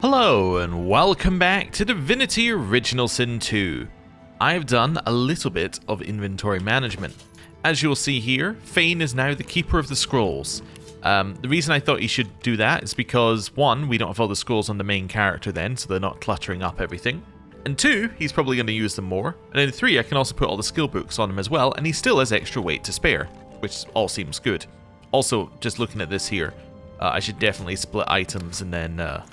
Hello and welcome back to Divinity Original Sin 2. I've done a little bit of inventory management. As you'll see here, Fane is now the keeper of the scrolls. The reason I thought he should do that is because 1, we don't have all the scrolls on the main character then, so they're not cluttering up everything. And 2, he's probably going to use them more. And then 3, I can also put all the skill books on him as well, and he still has extra weight to spare, which all seems good. Also, just looking at this here, I should definitely split items and then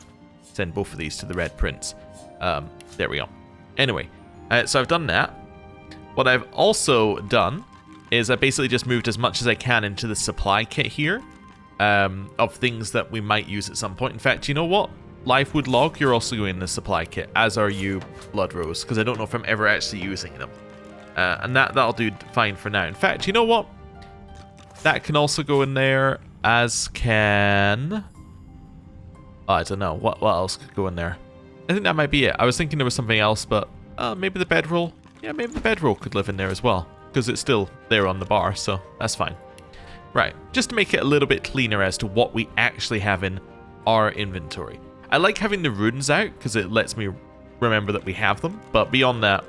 send both of these to the Red Prince. There we go. Anyway, so I've done that. What I've also done is I basically just moved as much as I can into the supply kit here of things that we might use at some point. In fact, you know what? Lifewood Log, you're also going in the supply kit, as are you, Blood Rose, because I don't know if I'm ever actually using them. And that'll do fine for now. In fact, you know what? That can also go in there, as can... Oh, I don't know. What else could go in there? I think that might be it. I was thinking there was something else, but maybe the bedroll. Yeah, maybe the bedroll could live in there as well, because it's still there on the bar, so that's fine. Right, just to make it a little bit cleaner as to what we actually have in our inventory. I like having the runes out, because it lets me remember that we have them, but beyond that,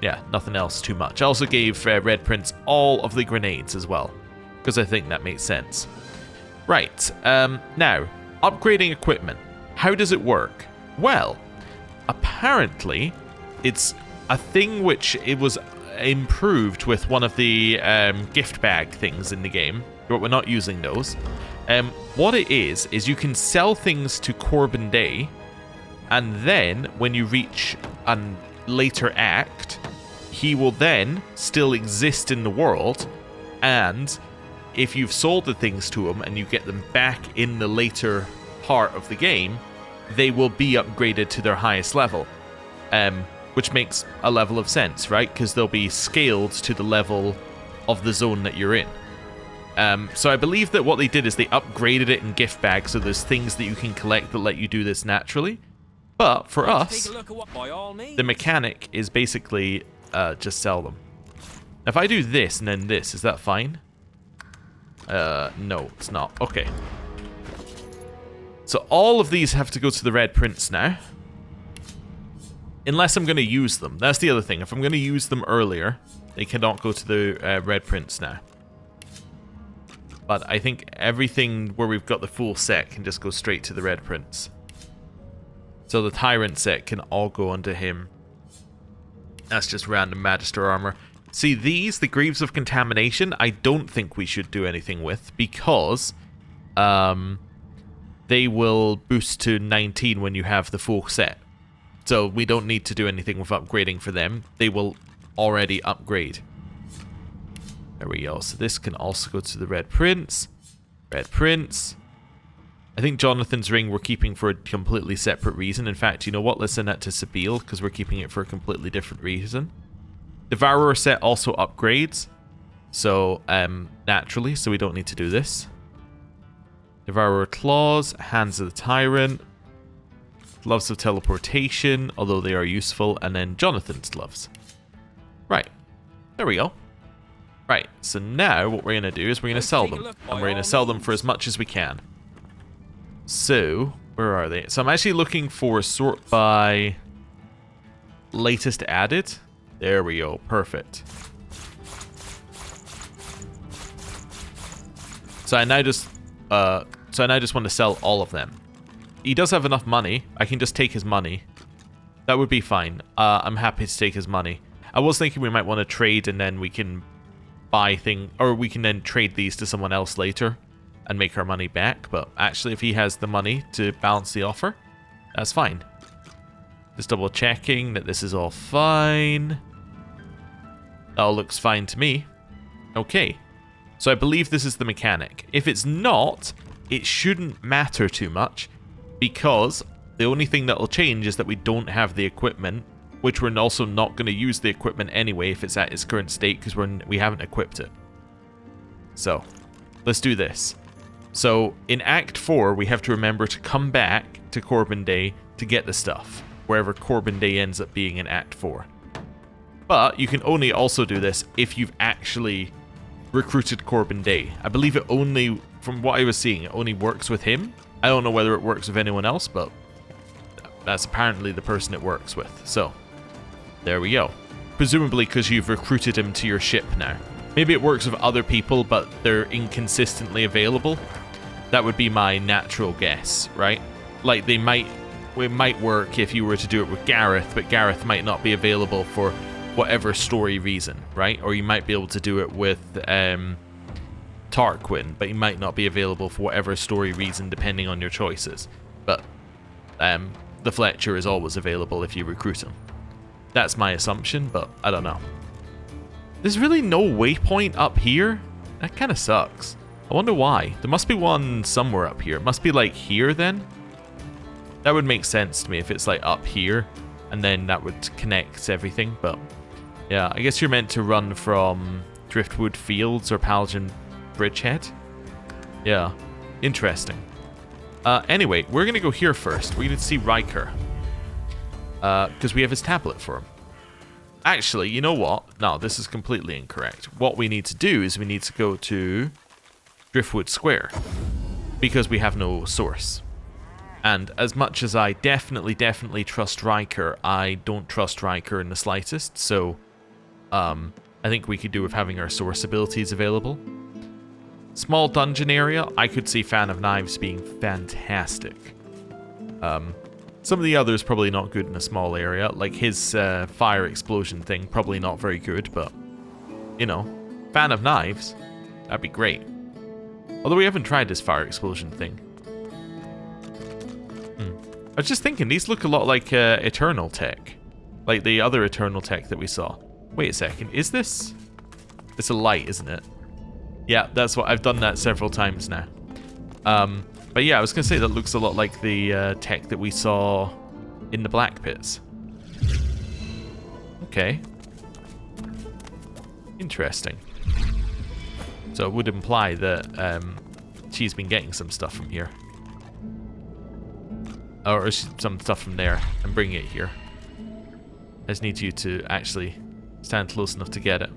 yeah, nothing else too much. I also gave Red Prince all of the grenades as well, because I think that makes sense. Right, now... upgrading equipment. How does it work? Well, apparently it's a thing which it was improved with one of the gift bag things in the game, but we're not using those. What it is you can sell things to Corbin Day, and then when you reach a later act, he will then still exist in the world, and if you've sold the things to him and you get them back in the later part of the game, they will be upgraded to their highest level, which makes a level of sense, right? Because they'll be scaled to the level of the zone that you're in. So I believe that what they did is they upgraded it in gift bags, so there's things that you can collect that let you do this naturally. But for us, the mechanic is basically just sell them. If I do this and then this, is that fine? No, it's not. Okay. So all of these have to go to the Red Prince now. Unless I'm going to use them. That's the other thing. If I'm going to use them earlier, they cannot go to the Red Prince now. But I think everything where we've got the full set can just go straight to the Red Prince. So the Tyrant set can all go onto him. That's just random Magister armor. See, these, the Greaves of Contamination, I don't think we should do anything with, because they will boost to 19 when you have the full set. So we don't need to do anything with upgrading for them. They will already upgrade. There we go. So this can also go to the Red Prince. Red Prince. I think Jonathan's ring we're keeping for a completely separate reason. In fact, you know what? Let's send that to Sabile, because we're keeping it for a completely different reason. Devourer set also upgrades, so naturally, so we don't need to do this. Devourer claws, hands of the tyrant, gloves of teleportation, although they are useful, and then Jonathan's gloves. Right, there we go. Right, so now what we're going to do is we're going to sell them, and we're going to sell them for as much as we can. So, where are they? So I'm actually looking for sort by latest added. There we go. Perfect. So I now just want to sell all of them. He does have enough money. I can just take his money. That would be fine. I'm happy to take his money. I was thinking we might want to trade and then we can buy things, or we can then trade these to someone else later and make our money back. But actually, if he has the money to balance the offer, that's fine. Just double checking that this is all fine. That all looks fine to me. Okay. So I believe this is the mechanic. If it's not, it shouldn't matter too much, because the only thing that will change is that we don't have the equipment, which we're also not going to use the equipment anyway if it's at its current state, because we haven't equipped it. So, let's do this. So, in Act 4, we have to remember to come back to Corbin Day to get the stuff, wherever Corbin Day ends up being in Act 4. But you can only also do this if you've actually recruited Corbin Day. I believe it only, from what I was seeing, it only works with him. I don't know whether it works with anyone else, but that's apparently the person it works with. So, there we go. Presumably because you've recruited him to your ship now. Maybe it works with other people, but they're inconsistently available. That would be my natural guess, right? Like, it might work if you were to do it with Gareth, but Gareth might not be available for whatever story reason, right? Or you might be able to do it with Tarquin, but he might not be available for whatever story reason depending on your choices. But the Fletcher is always available if you recruit him. That's my assumption, but I don't know. There's really no waypoint up here? That kind of sucks. I wonder why. There must be one somewhere up here. It must be like here then? That would make sense to me if it's like up here, and then that would connect everything, but yeah, I guess you're meant to run from Driftwood Fields or Paladin Bridgehead. Yeah, interesting. Anyway, we're going to go here first. We're going to see Ryker. Because we have his tablet for him. Actually, you know what? No, this is completely incorrect. What we need to do is we need to go to Driftwood Square. Because we have no source. And as much as I definitely trust Ryker, I don't trust Ryker in the slightest. So, I think we could do with having our source abilities available. Small dungeon area, I could see Fan of Knives being fantastic. Some of the others probably not good in a small area, like his fire explosion thing, probably not very good, but, you know, Fan of Knives, that'd be great. Although we haven't tried this fire explosion thing. I was just thinking, these look a lot like Eternal Tech. Like the other Eternal Tech that we saw. Wait a second, is this? It's a light, isn't it? Yeah, that's what, I've done that several times now. But yeah, I was going to say that looks a lot like the tech that we saw in the Black Pits. Okay. Interesting. So it would imply that she's been getting some stuff from here. Or some stuff from there and bring it here. I just need you to actually stand close enough to get it.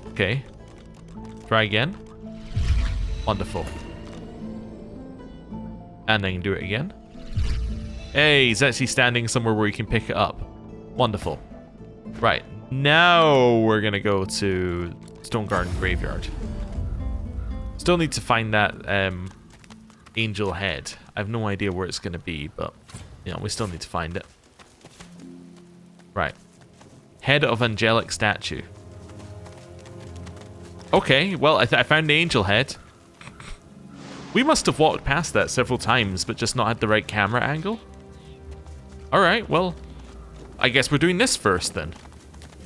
Okay. Try again. Wonderful. And then do it again. Hey, he's actually standing somewhere where you can pick it up. Wonderful. Right. Now we're going to go to Stone Garden Graveyard. Still need to find that angel head. I have no idea where it's going to be, but you know, we still need to find it. Right. Head of angelic statue. Okay, well, I found the angel head. We must have walked past that several times, but just not had the right camera angle. Alright, well, I guess we're doing this first then.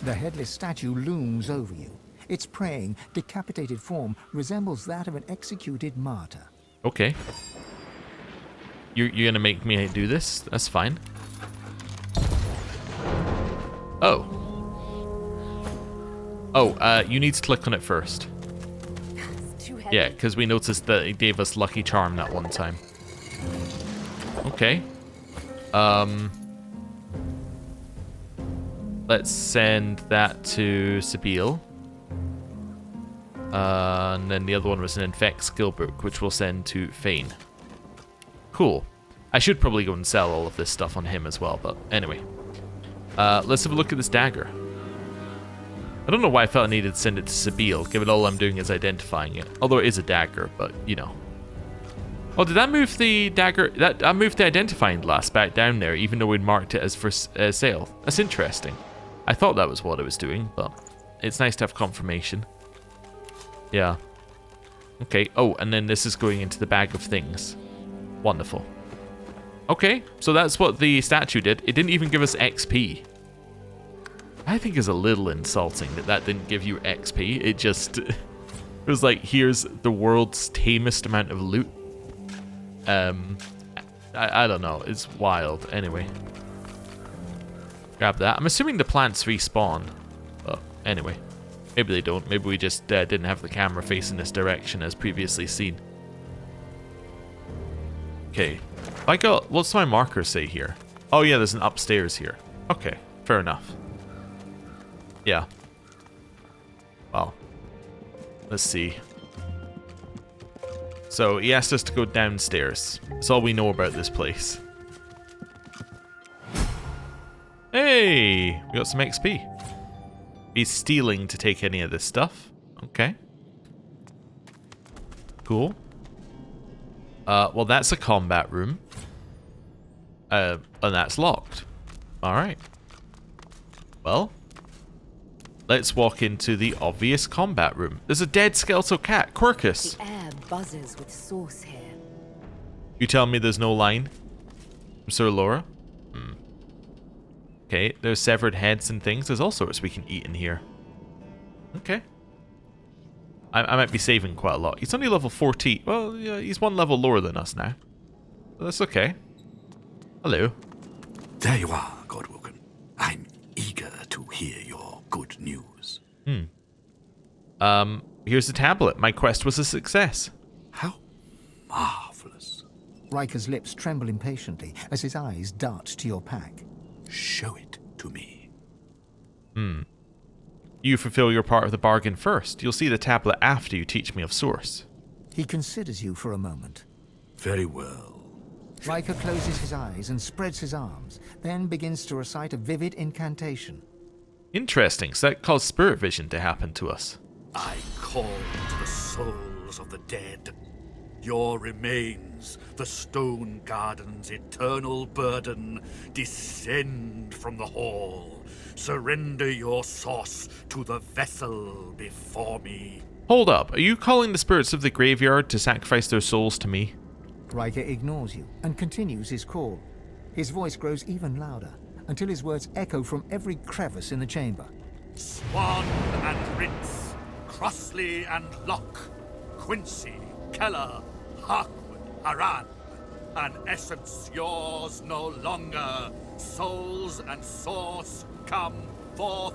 The headless statue looms over you. Its praying, decapitated form resembles that of an executed martyr. Okay. You're gonna make me do this? That's fine. Oh. Oh, you need to click on it first. Yeah, because we noticed that it gave us Lucky Charm that one time. Okay. Let's send that to Sabile. And then the other one was an Infect skill book, which we'll send to Fane. Cool. I should probably go and sell all of this stuff on him as well, but anyway. Let's have a look at this dagger. I don't know why I felt I needed to send it to Sabile, given all I'm doing is identifying it. Although it is a dagger, but, you know. Oh, did that move the dagger? I moved the identifying glass back down there, even though we'd marked it as for sale. That's interesting. I thought that was what it was doing, but it's nice to have confirmation. Yeah. Okay, oh, and then this is going into the bag of things. Wonderful. Okay, so that's what the statue did. It didn't even give us XP. I think it's a little insulting that that didn't give you XP. It just... it was like, here's the world's tamest amount of loot. I don't know. It's wild. Anyway. Grab that. I'm assuming the plants respawn. But anyway. Maybe they don't. Maybe we just didn't have the camera facing this direction as previously seen. Okay. What's my marker say here? Oh yeah, there's an upstairs here. Okay. Fair enough. Yeah. Well. Let's see. So he asked us to go downstairs. That's all we know about this place. Hey, we got some XP. He's stealing to take any of this stuff. Okay. Cool. Well, that's a combat room. And that's locked. Alright. Well, let's walk into the obvious combat room. There's a dead skeletal cat, Quirkus. The air buzzes with sauce here. You tell me there's no line, Sir Laura? Okay, there's severed heads and things. There's all sorts we can eat in here. Okay. I might be saving quite a lot. He's only level 14. Well, yeah, he's one level lower than us now. But that's okay. Hello. There you are, Godwoken. I'm eager to hear your good news. Here's the tablet. My quest was a success. How marvelous. Ryker's lips tremble impatiently as his eyes dart to your pack. Show it to me. You fulfill your part of the bargain first. You'll see the tablet after you teach me of Source. He considers you for a moment. Very well. Ryker closes his eyes and spreads his arms, then begins to recite a vivid incantation. Interesting. So that caused spirit vision to happen to us. I call to the souls of the dead. Your remains, the stone garden's eternal burden, descend from the hall. Surrender your source to the vessel before me. Hold up. Are you calling the spirits of the graveyard to sacrifice their souls to me? Ryker ignores you and continues his call. His voice grows even louder until his words echo from every crevice in the chamber. Swan and Rince, Crossley and Locke, Quincy, Keller, Harkwood, Haran. An essence yours no longer. Souls and source come forth.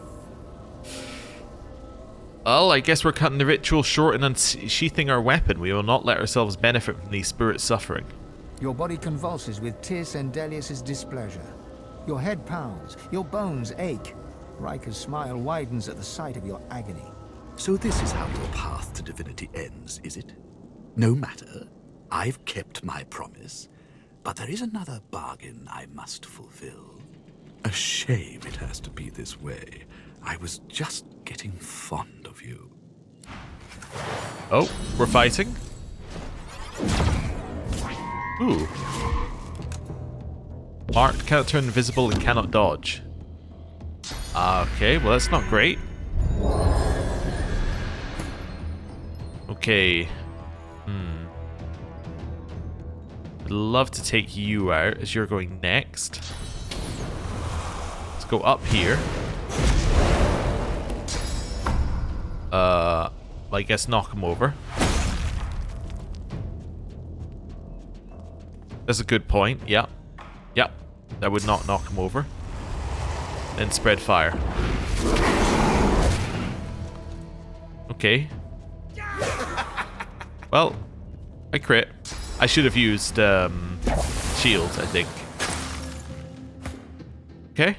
Well, I guess we're cutting the ritual short and unsheathing our weapon. We will not let ourselves benefit from these spirits' suffering. Your body convulses with Tis and Delius's displeasure. Your head pounds, your bones ache. Ryker's smile widens at the sight of your agony. So this is how your path to divinity ends, is it? No matter. I've kept my promise. But there is another bargain I must fulfill. A shame it has to be this way. I was just getting fond of you. Oh, we're fighting? Ooh. Marked cannot turn invisible and cannot dodge. Okay, well that's not great. Okay. I'd love to take you out as you're going next. Let's go up here. I guess knock him over. That's a good point. Yep. Yep. That would not knock him over. Then spread fire. Okay. Well, I crit. I should have used shields, I think. Okay.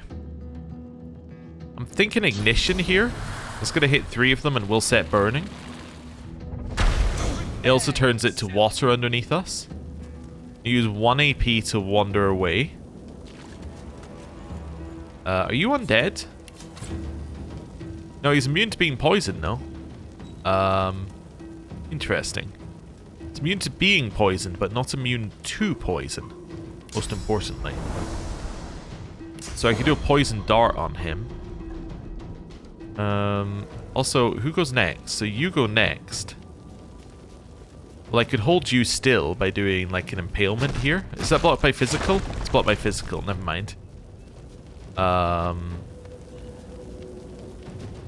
I'm thinking ignition here. It's going to hit 3 of them and we'll set burning. It also turns it to water underneath us. Use 1 AP to wander away. Are you undead? No, he's immune to being poisoned, no? Interesting. It's immune to being poisoned, but not immune to poison. Most importantly. So I could do a poison dart on him. Also, who goes next? So you go next. Well, I could hold you still by doing like an impalement here. Is that blocked by physical? It's blocked by physical, never mind.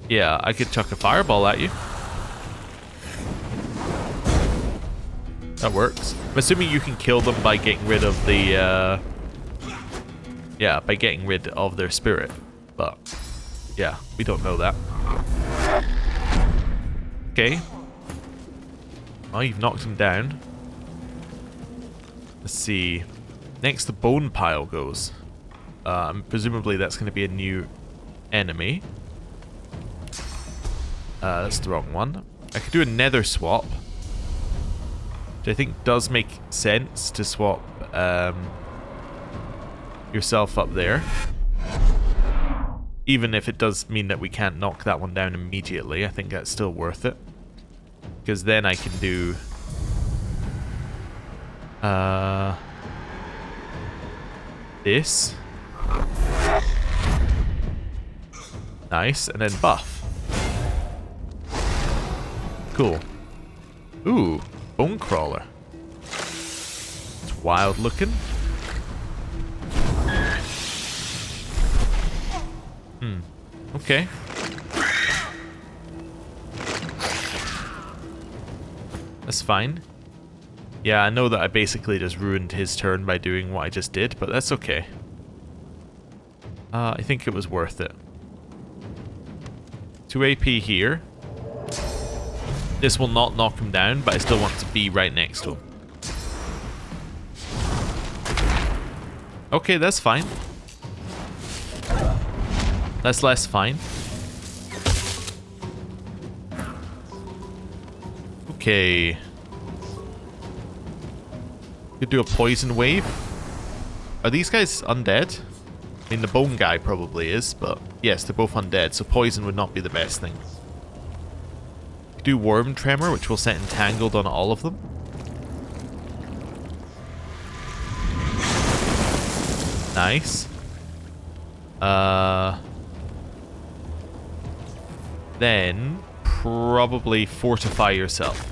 Yeah, I could chuck a fireball at you. That works. I'm assuming you can kill them by getting rid of the, yeah, by getting rid of their spirit. But, yeah, we don't know that. Okay. Oh, you've knocked him down. Let's see. Next, the bone pile goes. Presumably that's going to be a new enemy. That's the wrong one. I could do a nether swap. Which I think does make sense to swap yourself up there. Even if it does mean that we can't knock that one down immediately, I think that's still worth it. Because then I can do... this. Nice, and then buff. Cool. Ooh, bone crawler. It's wild looking. Okay. That's fine. Yeah, I know that I basically just ruined his turn by doing what I just did, but that's okay. I think it was worth it. 2 AP here. This will not knock him down, but I still want to be right next to him. Okay, that's fine. That's less fine. Okay. Could do a poison wave. Are these guys undead? I mean, the bone guy probably is, but yes, they're both undead, so poison would not be the best thing. Could do worm tremor, which will set entangled on all of them. Nice. Then probably fortify yourself.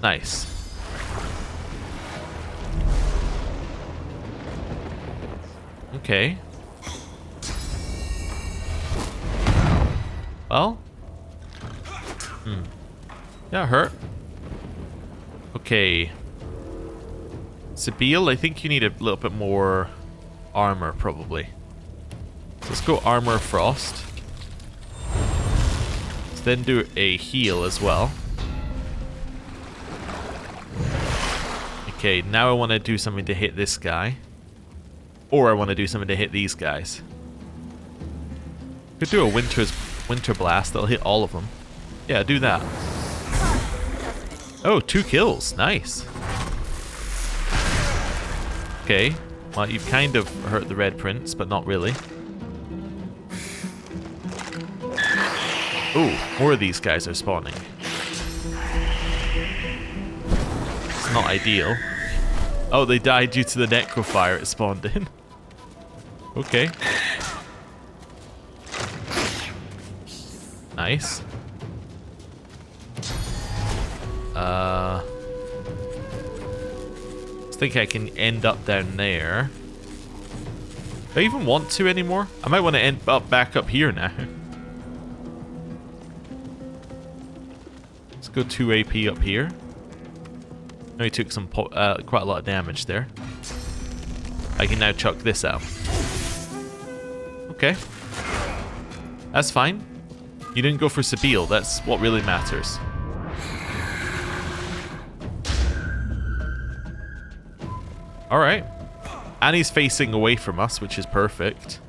Nice. Okay. Well. Yeah, it hurt. Okay. Sabile, I think you need a little bit more armor, probably. So let's go armor frost. Let's then do a heal as well. Okay, now I want to do something to hit this guy. Or I want to do something to hit these guys. Could do a winter blast that'll hit all of them. Yeah, do that. Oh, 2 kills. Nice. Okay. Well, you've kind of hurt the Red Prince, but not really. Oh, more of these guys are spawning. It's not ideal. Oh, they died due to the necrofire it spawned in. Okay. Nice. I think I can end up down there. Do I even want to anymore? I might want to end up back up here now. Let's go 2 AP up here. I he took some quite a lot of damage there. I can now chuck this out. Okay. That's fine. You didn't go for Sabile. That's what really matters. Alright. And he's facing away from us, which is perfect.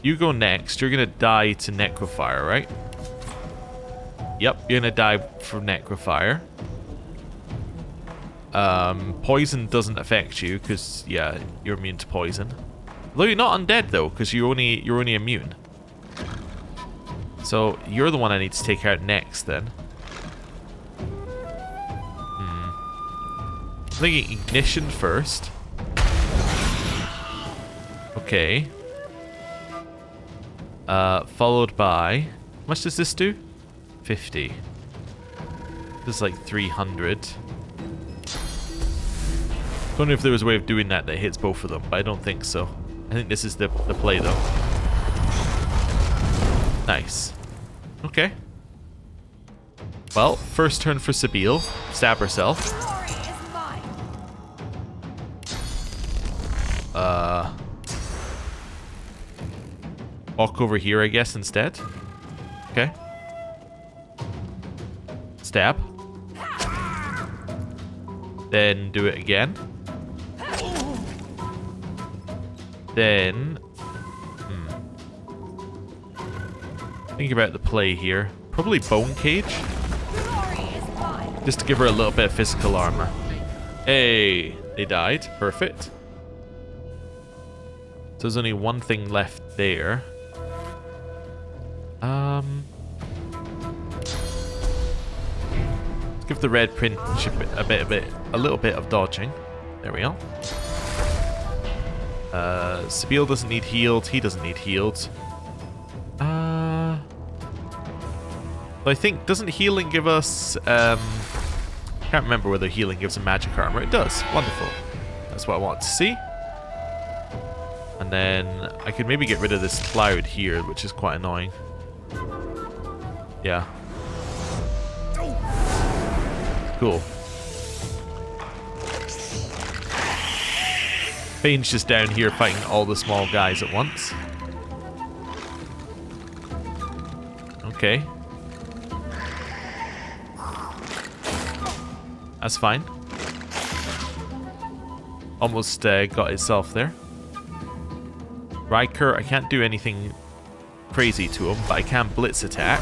You go next. You're going to die to Necrofire, right? Yep, you're going to die from Necrofire. Poison doesn't affect you, because, yeah, you're immune to poison. Although you're not undead, though, because you're only immune. So, you're the one I need to take out next, then. I'm thinking ignition first. Okay. Followed by... How much does this do? 50. This is like 300. Don't know if there was a way of doing that that hits both of them, but I don't think so. I think this is the play, though. Nice. Okay. Well, first turn for Sabile. Stab herself. Walk over here, I guess, instead. Okay. Stab. Then do it again. Then... Think about the play here. Probably Bone Cage. Just to give her a little bit of physical armor. Hey, they died. Perfect. So there's only one thing left there. Let's give the red print a little bit of dodging. There we go. Sabine doesn't need healed. He doesn't need healed. But I think, doesn't healing give us... can't remember whether healing gives a magic armor. It does. Wonderful. That's what I want to see. And then I could maybe get rid of this cloud here, which is quite annoying. Yeah. Cool. Fane's just down here fighting all the small guys at once. Okay. That's fine. Almost got itself there. Ryker, I can't do anything crazy to him, but I can blitz attack.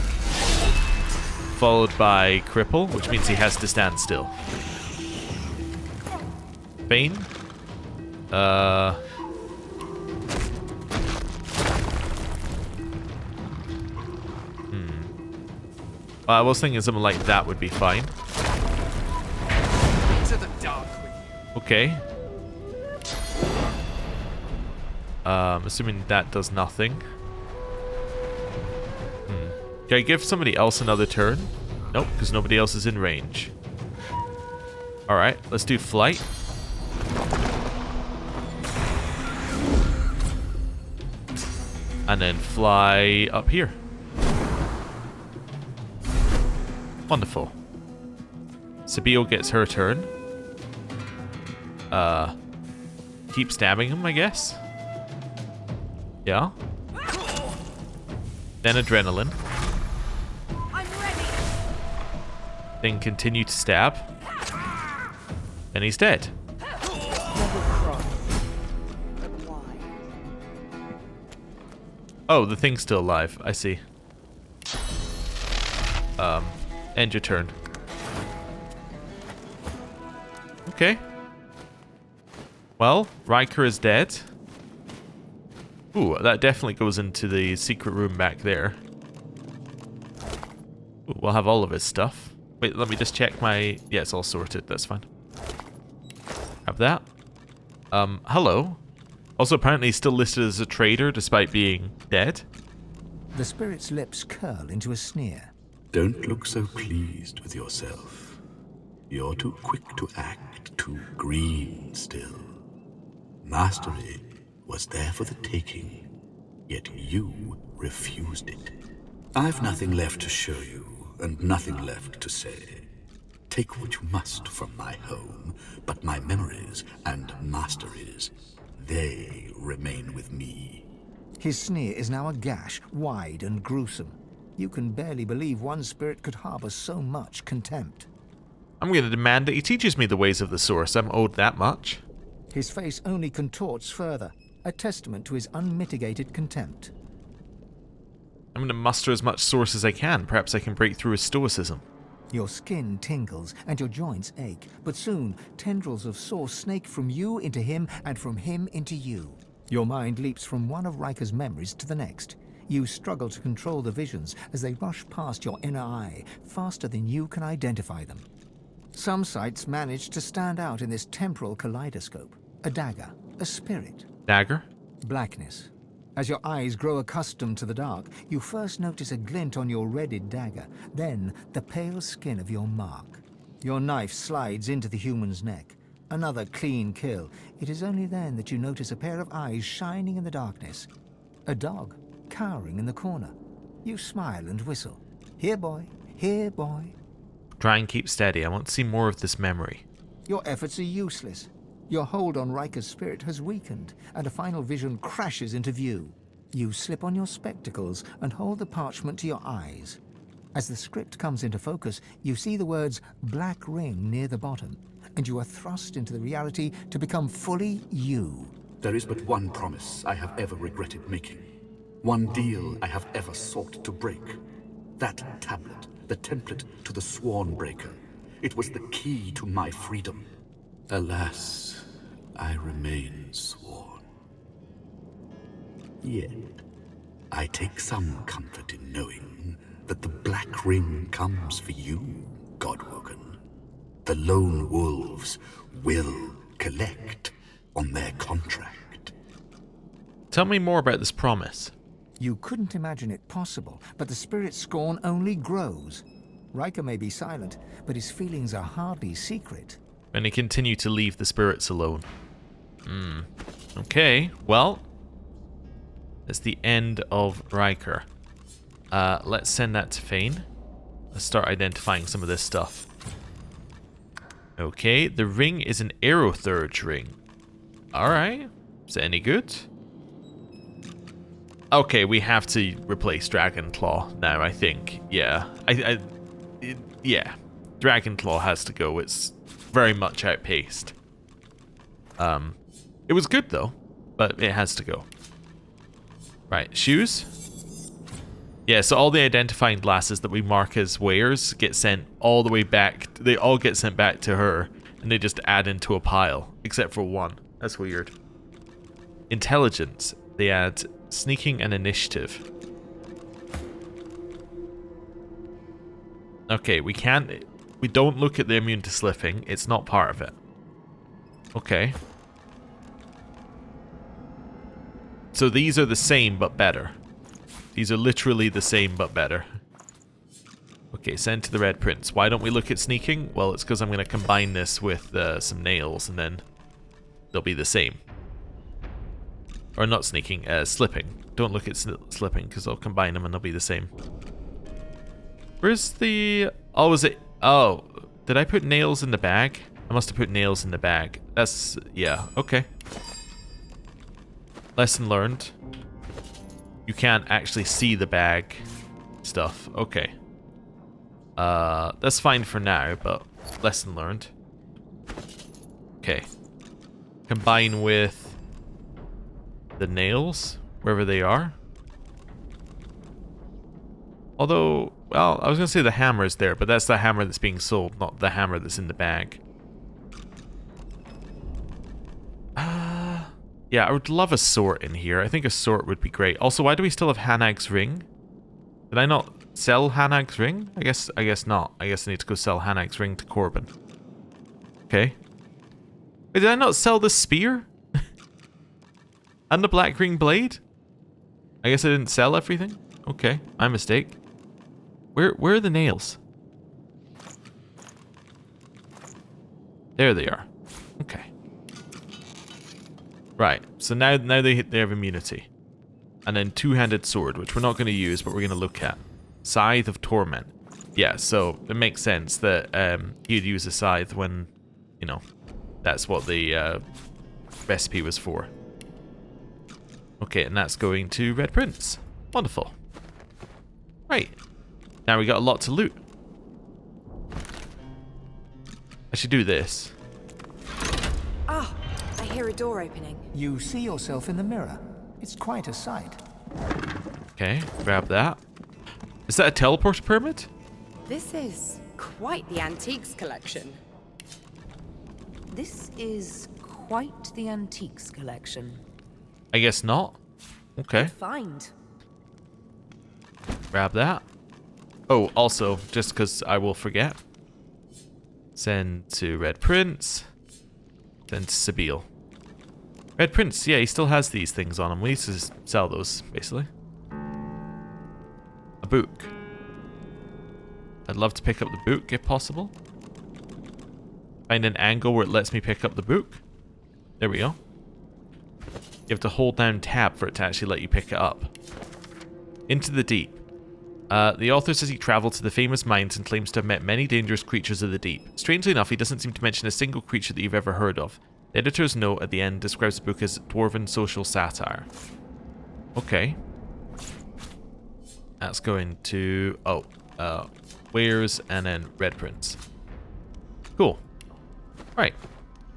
Followed by cripple, which means he has to stand still. Fane. I was thinking something like that would be fine. To the dark with you. Okay. Assuming that does nothing. Can I give somebody else another turn? Nope, because nobody else is in range. Alright, let's do flight. And then fly up here. Wonderful. Sabine gets her turn. Keep stabbing him, I guess. Yeah. Then adrenaline. I'm ready. Then continue to stab. And he's dead. Level cross. But why? Oh, the thing's still alive. I see. End your turn. Okay. Well, Ryker is dead. Ooh, that definitely goes into the secret room back there. Ooh, we'll have all of his stuff. Wait, let me just check my... Yeah, it's all sorted. That's fine. Have that. Hello. Also, apparently he's still listed as a trader despite being dead. The spirit's lips curl into a sneer. Don't look so pleased with yourself. You're too quick to act, too green still. Mastery was there for the taking, yet you refused it. I've nothing left to show you, and nothing left to say. Take what you must from my home, but my memories and masteries, they remain with me. His sneer is now a gash, wide and gruesome. You can barely believe one spirit could harbor so much contempt. I'm going to demand that he teaches me the ways of the source. I'm owed that much. His face only contorts further, a testament to his unmitigated contempt. I'm going to muster as much source as I can. Perhaps I can break through his stoicism. Your skin tingles and your joints ache, but soon tendrils of source snake from you into him and from him into you. Your mind leaps from one of Ryker's memories to the next. You struggle to control the visions as they rush past your inner eye, faster than you can identify them. Some sights manage to stand out in this temporal kaleidoscope. A dagger, a spirit. Dagger? Blackness. As your eyes grow accustomed to the dark, you first notice a glint on your redded dagger, then the pale skin of your mark. Your knife slides into the human's neck. Another clean kill. It is only then that you notice a pair of eyes shining in the darkness. A dog, cowering in the corner. You smile and whistle. Here, boy. Here, boy. Try and keep steady. I want to see more of this memory. Your efforts are useless. Your hold on Ryker's spirit has weakened, and a final vision crashes into view. You slip on your spectacles and hold the parchment to your eyes. As the script comes into focus, you see the words Black Ring near the bottom, and you are thrust into the reality to become fully you. There is but one promise I have ever regretted making. One deal I have ever sought to break. That tablet, the template to the Swornbreaker. It was the key to my freedom. Alas, I remain sworn. Yet, I take some comfort in knowing that the Black Ring comes for you, Godwoken. The lone wolves will collect on their contract. Tell me more about this promise. You couldn't imagine it possible, but the spirit's scorn only grows. Ryker may be silent, but his feelings are hardly secret. And he continue to leave the spirits alone. Okay, well, that's the end of Ryker. Let's send that to Fane. Let's start identifying some of this stuff. Okay, the ring is an Aerothurge ring. Alright, is it any good? Okay, we have to replace Dragonclaw now, I think. Yeah, yeah, Dragonclaw has to go. It's very much outpaced. It was good though, but it has to go. Right, shoes. Yeah, so all the identifying glasses that we mark as wares get sent all the way back. They all get sent back to her, and they just add into a pile, except for one. That's weird. Intelligence. They add sneaking and initiative. Okay, we don't look at the immune to slipping. It's not part of it. Okay. So these are the same, but better. These are literally the same, but better. Okay, send to the Red Prince. Why don't we look at sneaking? Well, it's because I'm going to combine this with some nails, and then they'll be the same. Or not sneaking, slipping. Don't look at slipping, because I'll combine them and they'll be the same. Where's the... Oh, is it... Oh, did I put nails in the bag? I must have put nails in the bag. That's... Yeah, okay. Lesson learned. You can't actually see the bag stuff. Okay. That's fine for now, but lesson learned. Okay. Combine with the nails, wherever they are. Although, well, I was going to say the hammer is there, but that's the hammer that's being sold, not the hammer that's in the bag. Yeah, I would love a sword in here. I think a sword would be great. Also, why do we still have Hanag's ring? Did I not sell Hanag's ring? I guess not. I guess I need to go sell Hanag's ring to Corbin. Okay. Wait, did I not sell the spear? And the black ring blade? I guess I didn't sell everything? Okay, my mistake. Where are the nails? There they are. Okay. Right, so now they have immunity. And then two-handed sword, which we're not going to use, but we're going to look at. Scythe of Torment. Yeah, so it makes sense that he'd use a scythe when, you know, that's what the recipe was for. Okay, and that's going to Red Prince. Wonderful. Right. Now we got a lot to loot. I should do this. Ah, I hear a door opening. You see yourself in the mirror. It's quite a sight. Okay, grab that. Is that a teleporter pyramid? This is quite the antiques collection. This is quite the antiques collection. I guess not. Okay, Find. grab that. Oh, also, just because I will forget. Send to Red Prince. Send to Sabile. Red Prince, yeah, he still has these things on him. We need to sell those, basically. A book. I'd love to pick up the book, if possible. Find an angle where it lets me pick up the book. There we go. You have to hold down tab for it to actually let you pick it up. Into the deep. The author says he travelled to the famous mines and claims to have met many dangerous creatures of the deep. Strangely enough, he doesn't seem to mention a single creature that you've ever heard of. The editor's note at the end describes the book as dwarven social satire. Okay. That's going to... Oh. Wares and then Red Prince. Cool. Right.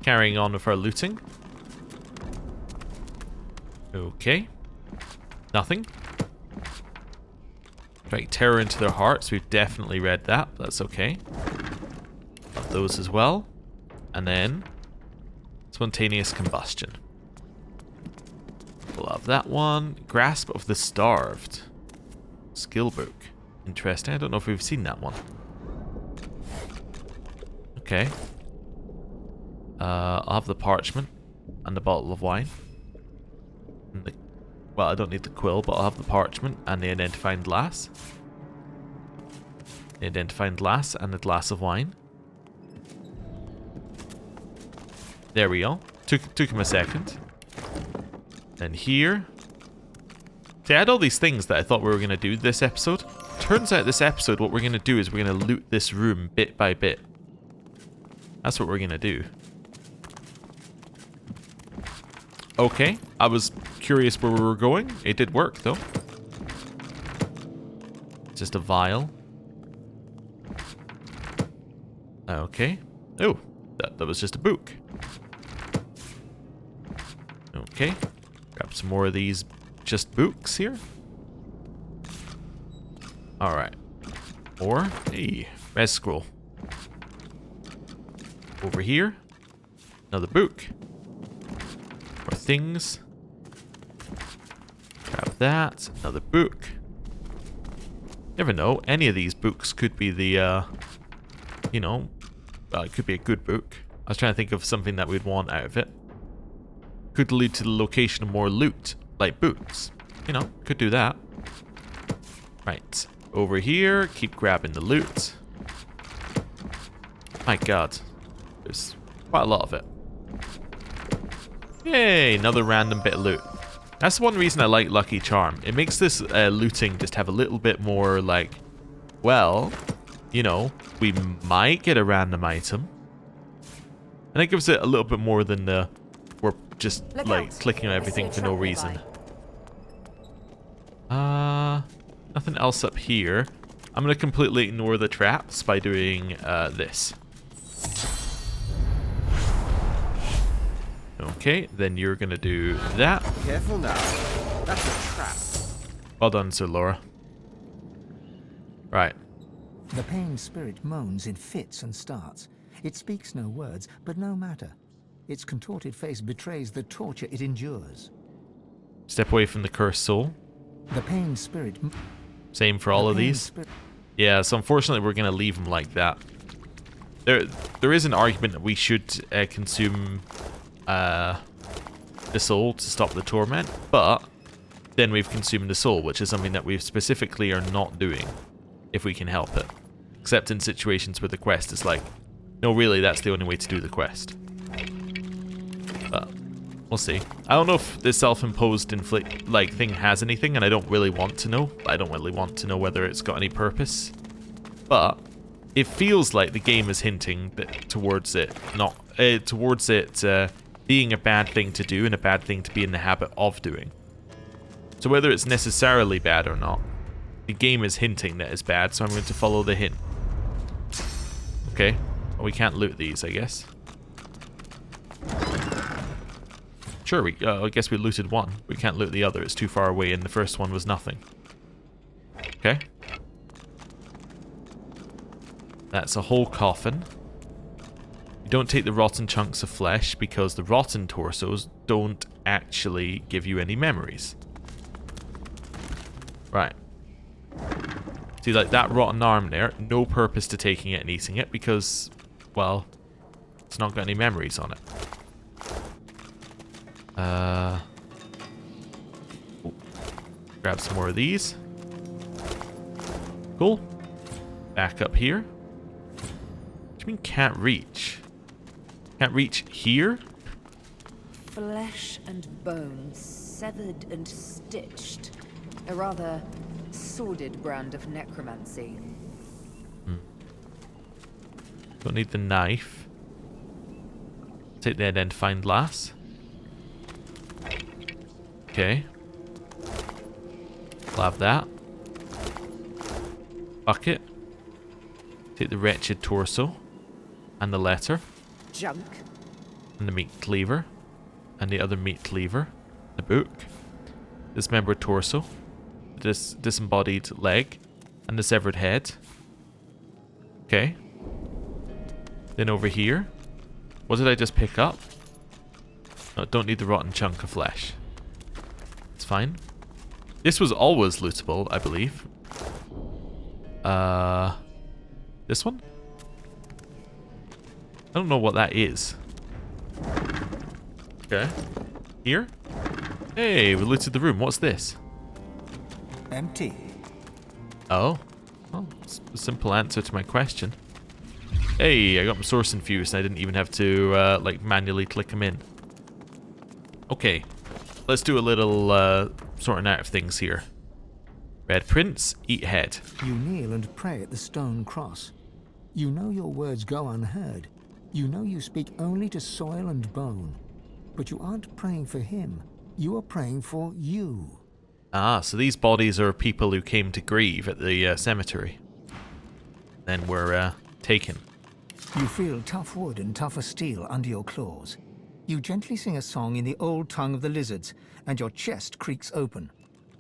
Carrying on with our looting. Okay. Nothing. Right, terror into their hearts. We've definitely read that. But that's okay. Have those as well. And then spontaneous combustion. We'll have that one. Grasp of the Starved. Skill book. Interesting. I don't know if we've seen that one. Okay. I'll have the parchment and the bottle of wine. And the, well, I don't need the quill, but I'll have the parchment and the identifying glass. The identifying glass and the glass of wine. There we go. Took him a second. And here. See, I had all these things that I thought we were going to do this episode. Turns out this episode, what we're going to do is we're going to loot this room bit by bit. That's what we're going to do. Okay, I was curious where we were going. It did work, though. Just a vial. Okay. Oh, that was just a book. Okay. Grab some more of these just books here. Alright. Or, hey, res scroll. Over here. Another book. More things. Grab that. Another book. Never know. Any of these books could be the, you know, it could be a good book. I was trying to think of something that we'd want out of it. Could lead to the location of more loot, like boots. You know, could do that. Right. Over here, keep grabbing the loot. My god. There's quite a lot of it. Yay, another random bit of loot. That's one reason I like Lucky Charm. It makes this looting just have a little bit more like, well, you know, we might get a random item. And it gives it a little bit more than the, we're just like clicking on everything for no reason. Nothing else up here. I'm going to completely ignore the traps by doing this. Okay, then you're going to do that. Careful now. That's a trap. Well done, Sir Laura. Right. The pained spirit moans in fits and starts. It speaks no words, but no matter. Its contorted face betrays the torture it endures. Step away from the cursed soul. The pained spirit... Same for all of these. Yeah, so unfortunately we're going to leave them like that. There is an argument that we should consume the soul to stop the torment, but then we've consumed the soul, which is something that we specifically are not doing if we can help it. Except in situations where the quest is like, no, really, that's the only way to do the quest. But we'll see. I don't know if this self-imposed thing has anything, and I don't really want to know. I don't really want to know whether it's got any purpose. But it feels like the game is hinting that towards it being a bad thing to do and a bad thing to be in the habit of doing. So whether it's necessarily bad or not, the game is hinting that it's bad, so I'm going to follow the hint. Okay. Well, we can't loot these, I guess. Sure, I guess we looted one. We can't loot the other. It's too far away, and the first one was nothing. Okay. That's a whole coffin. You don't take the rotten chunks of flesh because the rotten torsos don't actually give you any memories. Right. See, like that rotten arm there, no purpose to taking it and eating it because, well, it's not got any memories on it. Grab some more of these. Cool. Back up here. What do you mean can't reach? Can't reach here? Flesh and bones, severed and stitched. A rather sordid brand of necromancy. Don't need the knife. Take the identifying glass. Okay. We'll have that. Bucket. Take the wretched torso. And the letter. Junk. And the meat cleaver. And the other meat cleaver. The book. Dismembered torso. This disembodied leg. And the severed head. Okay. Then over here. What did I just pick up? No, don't need the rotten chunk of flesh. It's fine. This was always lootable, I believe. This one? I don't know what that is. Okay. Here? Hey, we looted the room. What's this? Empty. Oh. Well, it's a simple answer to my question. Hey, I got my source infused and I didn't even have to, like, manually click them in. Okay. Let's do a little, sorting out of things here. Red prince, eat head. You kneel and pray at the stone cross. You know your words go unheard. You know you speak only to soil and bone. But you aren't praying for him. You are praying for you. Ah, so these bodies are people who came to grieve at the cemetery. Then were taken. You feel tough wood and tougher steel under your claws. You gently sing a song in the old tongue of the lizards, and your chest creaks open.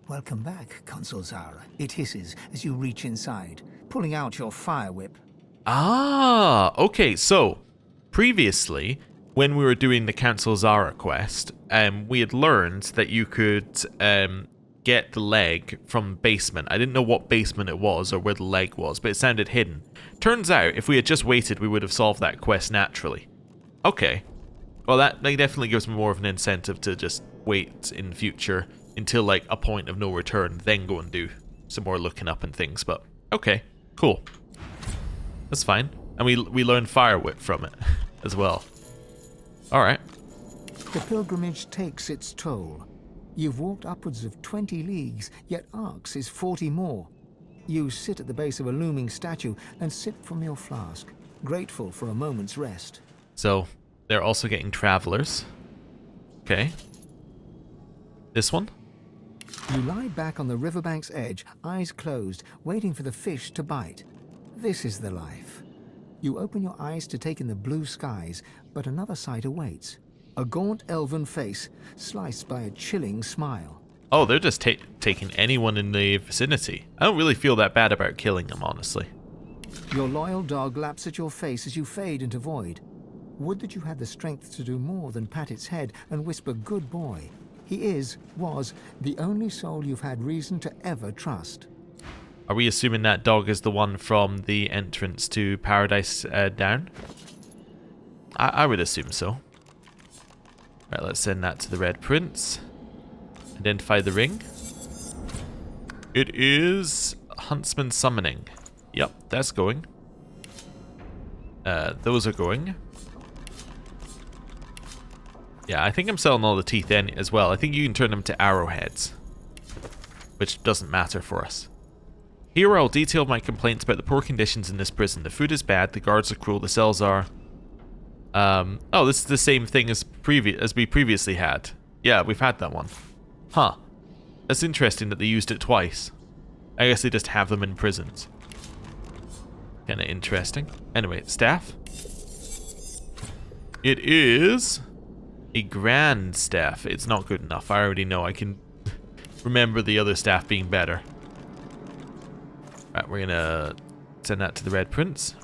Welcome back, Consul Zara. It hisses as you reach inside, pulling out your fire whip. Ah, okay, so previously, when we were doing the Council Zara quest, we had learned that you could get the leg from basement. I didn't know what basement it was or where the leg was, but it sounded hidden. Turns out, if we had just waited, we would have solved that quest naturally. Okay. Well, that definitely gives me more of an incentive to just wait in the future until, like, a point of no return, then go and do some more looking up and things, but okay, cool. That's fine. And we learned fire whip from it as well. Alright. The pilgrimage takes its toll. You've walked upwards of 20 leagues, yet Arx is 40 more. You sit at the base of a looming statue and sip from your flask, grateful for a moment's rest. So, they're also getting travelers. Okay. This one? You lie back on the riverbank's edge, eyes closed, waiting for the fish to bite. This is the life. You open your eyes to take in the blue skies, but another sight awaits. A gaunt elven face, sliced by a chilling smile. Oh, they're just taking anyone in the vicinity. I don't really feel that bad about killing them, honestly. Your loyal dog laps at your face as you fade into void. Would that you had the strength to do more than pat its head and whisper, "Good boy." He was, the only soul you've had reason to ever trust. Are we assuming that dog is the one from the entrance to Paradise Down? I would assume so. Right, let's send that to the Red Prince. Identify the ring. It is Huntsman Summoning. Yep, that's going. Those are going. Yeah, I think I'm selling all the teeth in as well. I think you can turn them to arrowheads, which doesn't matter for us. Here I'll detail my complaints about the poor conditions in this prison. The food is bad, the guards are cruel, the cells are... oh, this is the same thing as we previously had. Yeah, we've had that one. Huh. That's interesting that they used it twice. I guess they just have them in prisons. Kinda interesting. Anyway, staff. It is a grand staff. It's not good enough. I already know. I can remember the other staff being better. Right, we're gonna send that to the Red Prince.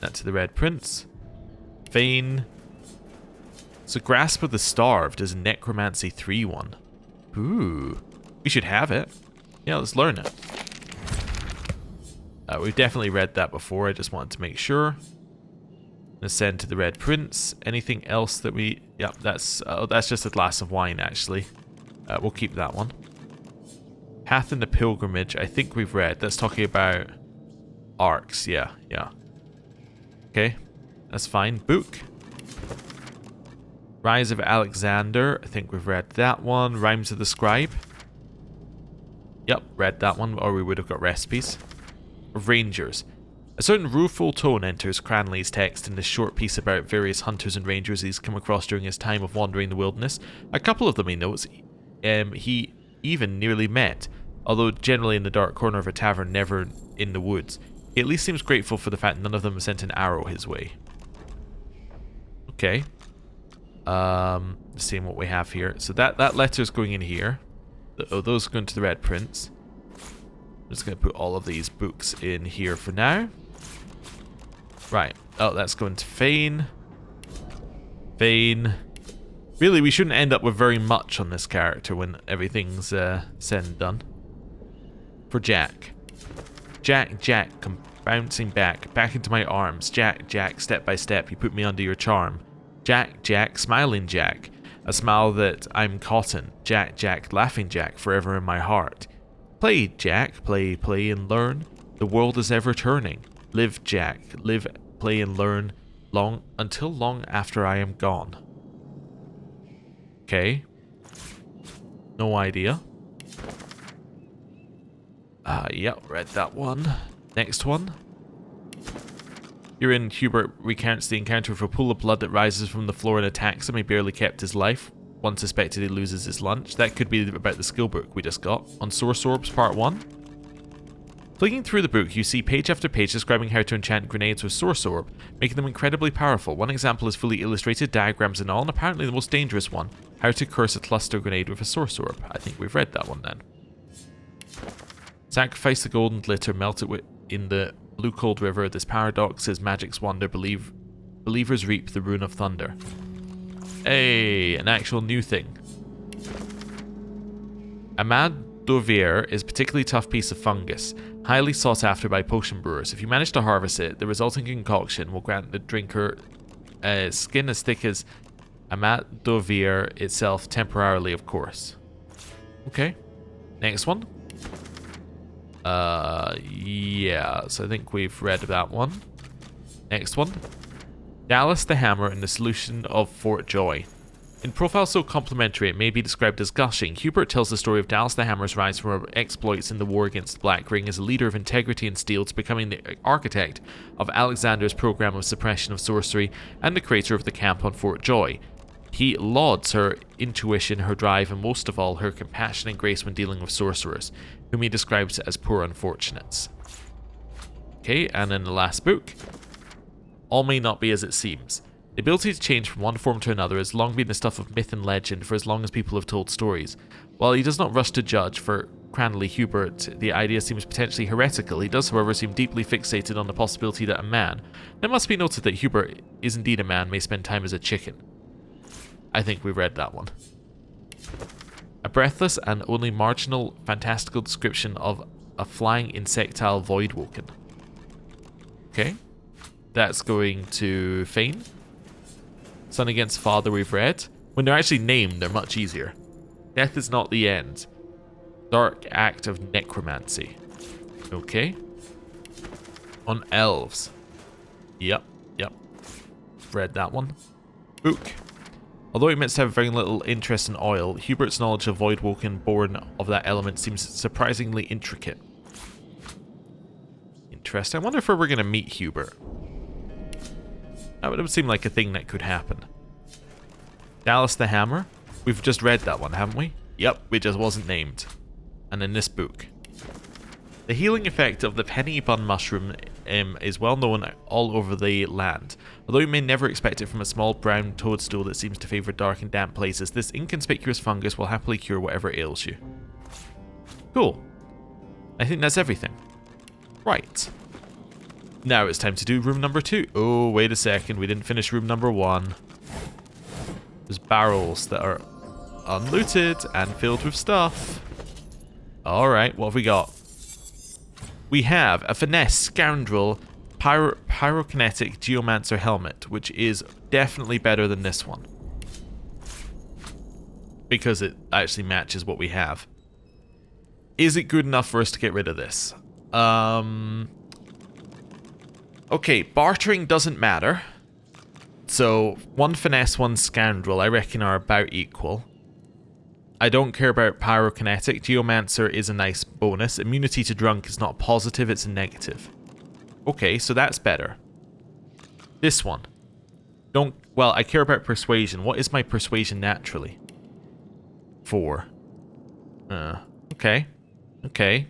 That to the Red Prince. Feign. So Grasp of the Starved is a Necromancy 3-1. Ooh. We should have it. Yeah, let's learn it. We've definitely read that before. I just wanted to make sure. Let's send to the Red Prince. Anything else that we... Yep, that's just a glass of wine, actually. We'll keep that one. Path in the Pilgrimage, I think we've read. That's talking about Arx. Yeah. Okay, that's fine. Book. Rise of Alexander. I think we've read that one. Rhymes of the Scribe. Yep, read that one, or we would have got recipes. Rangers. A certain rueful tone enters Cranley's text in this short piece about various hunters and rangers he's come across during his time of wandering the wilderness. A couple of them he notes he even nearly met, although generally in the dark corner of a tavern, never in the woods. He at least seems grateful for the fact none of them sent an arrow his way. Okay. Seeing what we have here. So that letter's going in here. Oh, those going to the Red Prince. I'm just going to put all of these books in here for now. Right. Oh, that's going to Fane. Fane. Really, we shouldn't end up with very much on this character when everything's said and done. For Jack. Jack, come bouncing back into my arms. Jack, step by step, you put me under your charm. Jack, smiling Jack. A smile that I'm caught in. Jack, laughing Jack, forever in my heart. Play, Jack, play and learn. The world is ever turning. Live, Jack, live, play and learn until long after I am gone. Okay. No idea. Yep, read that one. Next one. Herein, Hubert recounts the encounter with a pool of blood that rises from the floor and attacks him. He barely kept his life. One suspected he loses his lunch. That could be about the skill book we just got. On Source Orbs Part 1. Flicking through the book, you see page after page describing how to enchant grenades with Source Orb, making them incredibly powerful. One example is fully illustrated, diagrams and all, and apparently the most dangerous one. How to curse a cluster grenade with a Source Orb. I think we've read that one then. Sacrifice the golden glitter, melt it in the blue cold river. This paradox is magic's wonder. Believers reap the rune of thunder. Hey, an actual new thing. Amad d'Ovier is a particularly tough piece of fungus, highly sought after by potion brewers. If you manage to harvest it, the resulting concoction will grant the drinker skin as thick as Amad d'Ovier itself, temporarily, of course. Okay, next one. Yeah, so I think we've read that one. Next one. Dallas the Hammer in the Solution of Fort Joy. In profile so complimentary it may be described as gushing, Hubert tells the story of Dallas the Hammer's rise from her exploits in the war against the Black Ring as a leader of integrity and steel to becoming the architect of Alexander's program of suppression of sorcery and the creator of the camp on Fort Joy. He lauds her intuition, her drive, and most of all, her compassion and grace when dealing with sorcerers, whom he describes as poor unfortunates. Okay, and in the last book, all may not be as it seems. The ability to change from one form to another has long been the stuff of myth and legend for as long as people have told stories. While he does not rush to judge for Cranley Hubert, the idea seems potentially heretical. He does, however, seem deeply fixated on the possibility that a man, and it must be noted that Hubert is indeed a man, may spend time as a chicken. I think we read that one. A breathless and only marginal fantastical description of a flying insectile voidwoken. Okay. That's going to Fane. Son against father we've read. When they're actually named, they're much easier. Death is not the end. Dark act of necromancy. Okay. On elves. Yep. Read that one. Book. Although he admits to have very little interest in oil, Hubert's knowledge of Voidwoken born of that element seems surprisingly intricate. Interesting. I wonder if we're going to meet Hubert. That would seem like a thing that could happen. Dallas the Hammer. We've just read that one, haven't we? Yep, it just wasn't named. And in this book. The healing effect of the penny bun mushroom is well known all over the land. Although you may never expect it from a small brown toadstool that seems to favour dark and damp places, this inconspicuous fungus will happily cure whatever ails you. Cool. I think that's everything. Right. Now it's time to do room number 2. Oh, wait a second. We didn't finish room number 1. There's barrels that are unlooted and filled with stuff. Alright, what have we got? We have a finesse scoundrel pyrokinetic geomancer helmet, which is definitely better than this one. Because it actually matches what we have. Is it good enough for us to get rid of this? Okay, bartering doesn't matter. So, one finesse, one scoundrel, I reckon are about equal. I don't care about pyrokinetic. Geomancer is a nice bonus. Immunity to drunk is not positive, it's a negative. Okay, so that's better. This one. Well, I care about persuasion. What is my persuasion naturally? 4. Okay. Okay.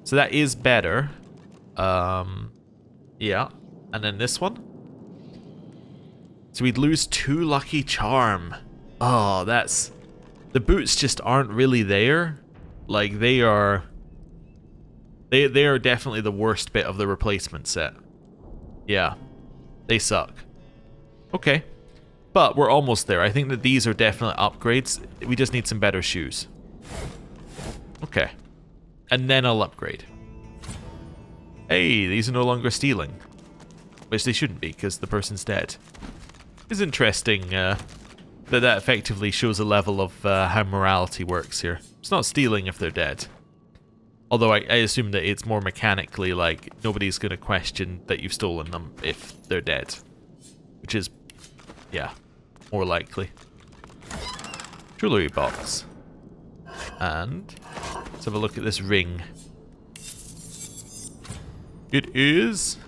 So that is better. Yeah. And then this one. So we'd lose 2 lucky charm. Oh, that's... The boots just aren't really there. Like, they are They are definitely the worst bit of the replacement set. Yeah, they suck. Okay, but we're almost there. I think that these are definitely upgrades. We just need some better shoes. Okay, and then I'll upgrade. Hey, these are no longer stealing. Which they shouldn't be, because the person's dead. It's interesting that effectively shows a level of how morality works here. It's not stealing if they're dead. Although I assume that it's more mechanically like nobody's going to question that you've stolen them if they're dead. Which is, yeah, more likely. Jewelry box. And let's have a look at this ring. It is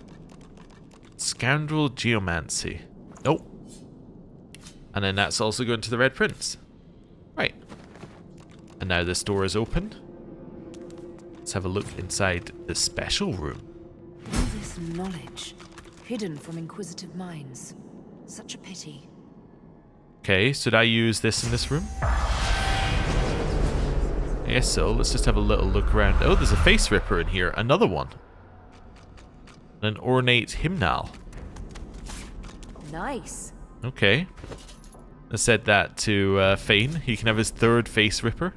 Scoundrel Geomancy. Nope. And then that's also going to the Red Prince. Right. And now this door is open. Let's have a look inside the special room. All this knowledge, hidden from inquisitive minds. Such a pity. Okay, should I use this in this room? I guess so. Let's just have a little look around. Oh, there's a face ripper in here. Another one. An ornate hymnal. Nice. Okay. I said that to Fane. He can have his third face ripper.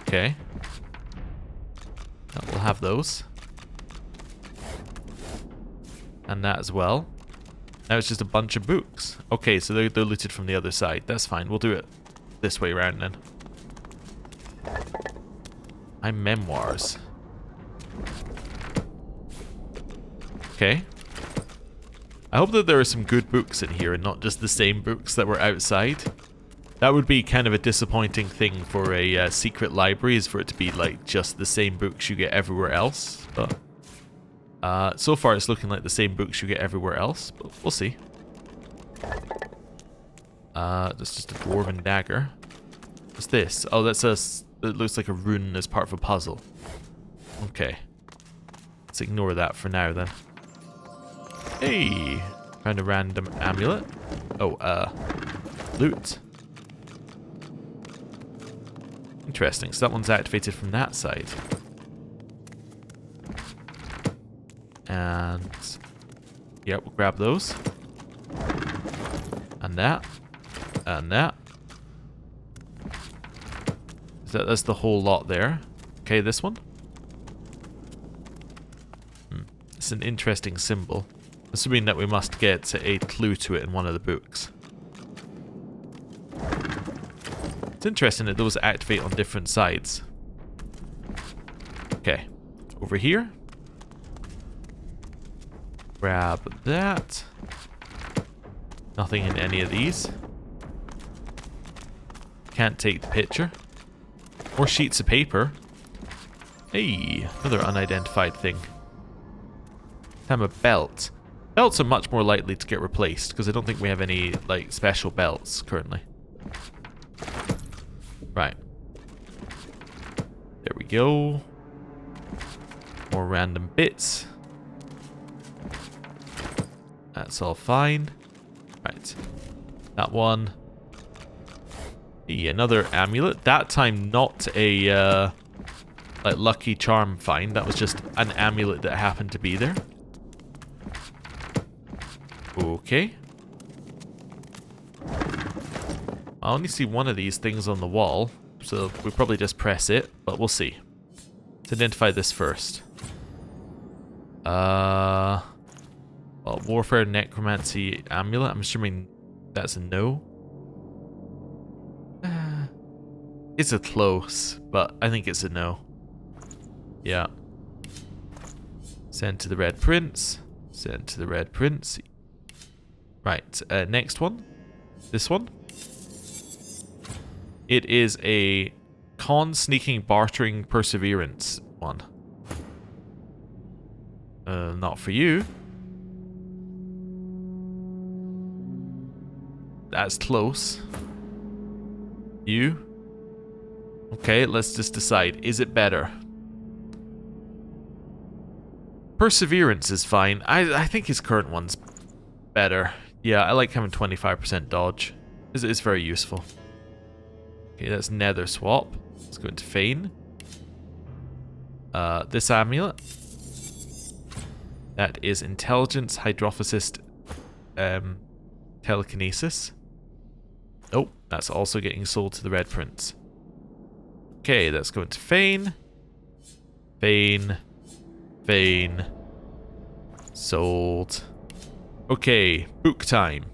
Okay. We'll have those. And that as well. Now it's just a bunch of books. Okay, so they're looted from the other side. That's fine. We'll do it this way around then. My memoirs. Okay. I hope that there are some good books in here and not just the same books that were outside. That would be kind of a disappointing thing for a secret library, is for it to be like just the same books you get everywhere else. But so far it's looking like the same books you get everywhere else, but we'll see. That's just a dwarven dagger. What's this? Oh, that's it looks like a rune as part of a puzzle. Okay. Let's ignore that for now then. Hey! Found a random amulet. Oh, loot. Interesting, so that one's activated from that side. And yeah, we'll grab those. And that. And that. That's the whole lot there. Okay, this one. It's an interesting symbol. Assuming that we must get a clue to it in one of the books. It's interesting that those activate on different sides. Okay. Over here. Grab that. Nothing in any of these. Can't take the picture. More sheets of paper. Hey, another unidentified thing. Time a belt. Belts are much more likely to get replaced because I don't think we have any like special belts currently. Right. There we go. More random bits. That's all fine. Right. That one. Yeah, another amulet. That time not a like lucky charm find. That was just an amulet that happened to be there. Okay. I only see one of these things on the wall, so we probably just press it, but we'll see. Let's identify this first. Well, Warfare Necromancy Amulet. I'm assuming that's a no. It's a close, but I think it's a no. Yeah. Send to the Red Prince. Send to the Red Prince. Right, next one. This one. It is a con sneaking bartering perseverance one. Not for you. That's close. You? Okay, let's just decide. Is it better? Perseverance is fine. I think his current one's better. Yeah, I like having 25% dodge. It's very useful. Okay, that's Nether Swap. Let's go into Fane. This amulet. That is intelligence, hydrophysist, telekinesis. Oh, that's also getting sold to the Red Prince. Okay, that's going to Fane. Fane. Fane. Sold. Okay, book time.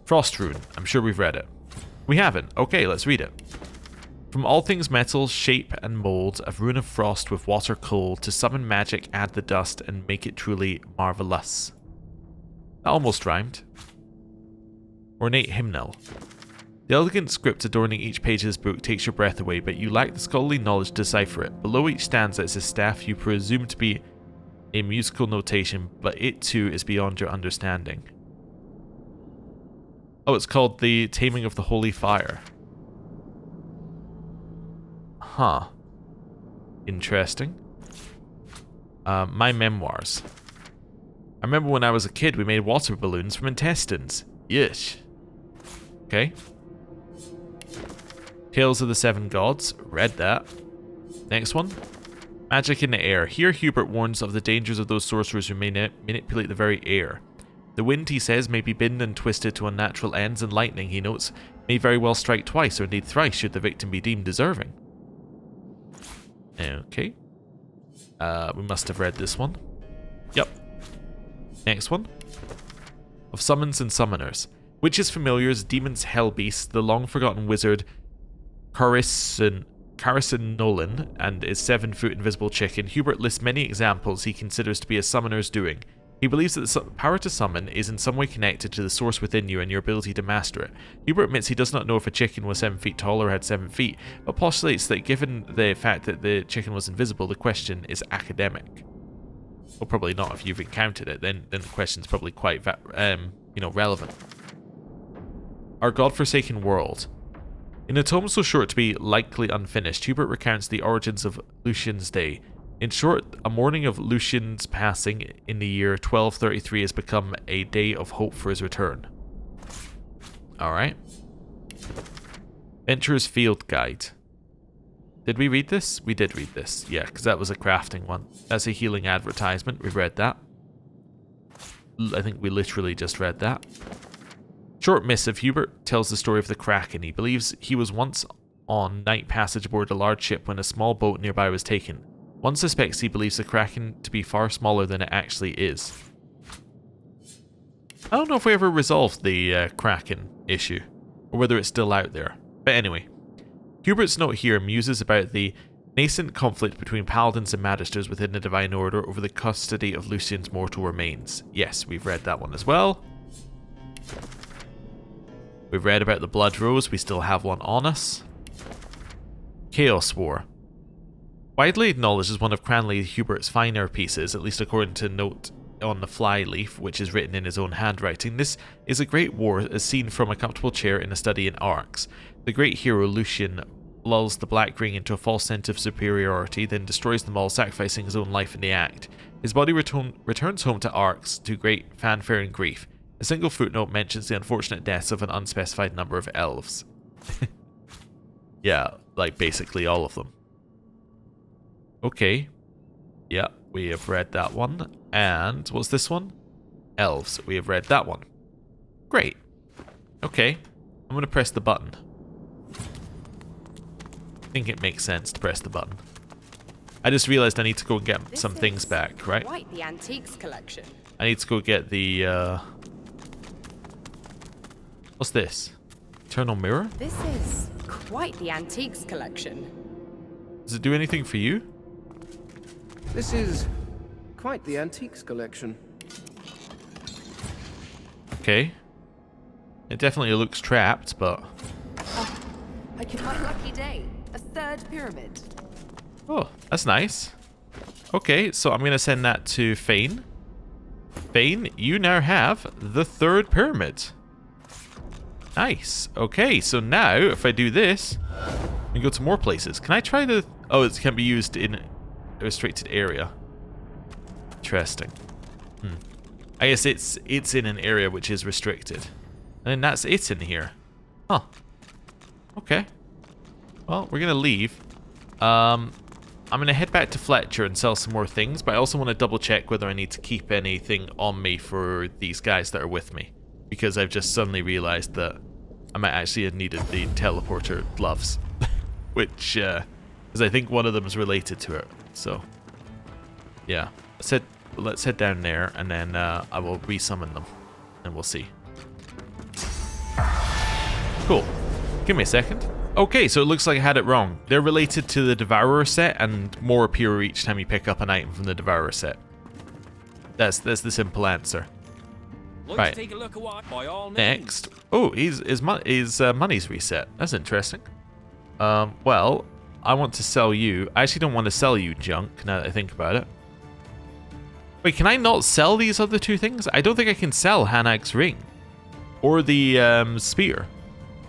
Frost Rune. I'm sure we've read it. We haven't. Okay, let's read it. From all things metal, shape and mold, a rune of frost with water cold, to summon magic, add the dust, and make it truly marvelous. That almost rhymed. Ornate hymnal. The elegant script adorning each page of this book takes your breath away, but you lack the scholarly knowledge to decipher it. Below each stanza is a staff you presume to be a musical notation, but it too is beyond your understanding. Oh, it's called The Taming of the Holy Fire. Huh. Interesting. My memoirs. I remember when I was a kid we made water balloons from intestines. Yeesh. Okay. Tales of the Seven Gods. Read that. Next one. Magic in the air. Here Hubert warns of the dangers of those sorcerers who may manipulate the very air. The wind, he says, may be bent and twisted to unnatural ends, and lightning, he notes, may very well strike twice or indeed thrice should the victim be deemed deserving. Okay. We must have read this one. Yep. Next one. Of summons and summoners. Witches familiars, demons, hell beasts, the long-forgotten wizard Carison Nolan and his 7-foot invisible chicken. Hubert lists many examples he considers to be a summoner's doing. He believes that the power to summon is in some way connected to the source within you and your ability to master it. Hubert admits he does not know if a chicken was 7 feet tall or had 7 feet, but postulates that given the fact that the chicken was invisible, the question is academic. Well, probably not if you've encountered it, then the question's probably quite relevant. Our godforsaken world. In a tome so short to be likely unfinished, Hubert recounts the origins of Lucian's Day. In short, a morning of Lucian's passing in the year 1233 has become a day of hope for his return. Alright. Venturer's Field Guide. Did we read this? We did read this. Yeah, because that was a crafting one. That's a healing advertisement. We've read that. I think we literally just read that. Short missive. Hubert tells the story of the Kraken. He believes he was once on night passage aboard a large ship when a small boat nearby was taken. One suspects he believes the Kraken to be far smaller than it actually is. I don't know if we ever resolved the Kraken issue, or whether it's still out there. But anyway, Hubert's note here muses about the nascent conflict between paladins and magisters within the Divine Order over the custody of Lucian's mortal remains. Yes, we've read that one as well. We've read about the Blood Rose, we still have one on us. Chaos War. Widely acknowledged as one of Cranley Hubert's finer pieces, at least according to note on the flyleaf, which is written in his own handwriting, this is a great war as seen from a comfortable chair in a study in Arx. The great hero Lucian lulls the Black Ring into a false sense of superiority, then destroys them all, sacrificing his own life in the act. His body returns home to Arx to great fanfare and grief. A single footnote mentions the unfortunate deaths of an unspecified number of elves. Yeah, like basically all of them. Okay. Yeah, we have read that one. And what's this one? Elves. We have read that one. Great. Okay. I'm going to press the button. I think it makes sense to press the button. I just realized I need to go and get some things back, right? Quite the antiques collection. I need to go get the, what's this? Eternal Mirror? This is quite the antiques collection. Does it do anything for you? This is quite the antiques collection. Okay. It definitely looks trapped, but... I could my lucky day. A third pyramid. Oh, that's nice. Okay, so I'm going to send that to Fane. Fane, you now have the third pyramid. Nice. Okay, so now if I do this, we go to more places. Can I try to... Oh, it can be used in a restricted area. Interesting. I guess it's in an area which is restricted. And that's it in here. Huh. Okay. Well, we're going to leave. I'm I'm going to head back to Fletcher and sell some more things, but I also want to double check whether I need to keep anything on me for these guys that are with me. Because I've just suddenly realized that I might actually have needed the teleporter gloves. Which, because I think one of them is related to it. So, yeah. Let's head down there, and then I will resummon them. And we'll see. Cool. Give me a second. Okay, so it looks like I had it wrong. They're related to the Devourer set, and more appear each time you pick up an item from the Devourer set. That's the simple answer. Right. Take a look at what, by all means. Next. Oh, his money's reset. That's interesting. Well, I want to sell you. I actually don't want to sell you junk, now that I think about it. Wait, can I not sell these other two things? I don't think I can sell Hanak's ring. Or the spear.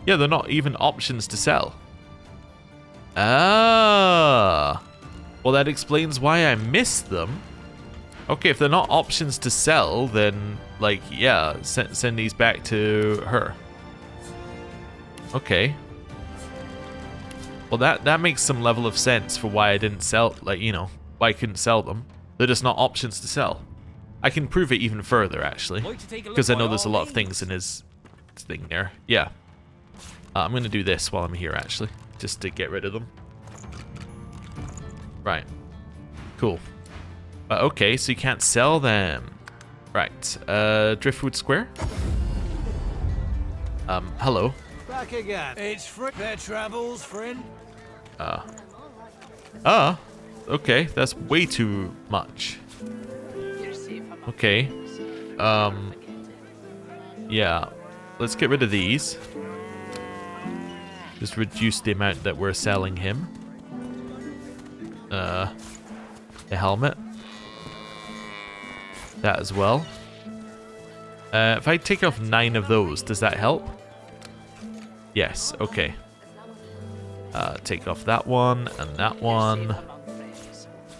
Yeah, they're not even options to sell. Ah. Well, that explains why I missed them. Okay, if they're not options to sell, then, like, yeah, send these back to her. Okay. Well, that makes some level of sense for why I didn't sell, like, you know, why I couldn't sell them. They're just not options to sell. I can prove it even further, actually. Because I know there's a lot of things in his thing there. Yeah. I'm going to do this while I'm here, actually. Just to get rid of them. Right. Cool. Okay, so you can't sell them. Right. Driftwood Square? Hello. Back again. It's fair travels, friend. Okay, that's way too much. Okay. Yeah. Let's get rid of these. Just reduce the amount that we're selling him. The helmet. That as well. If I take off 9 of those, does that help? Yes, okay. Take off that one, and that one.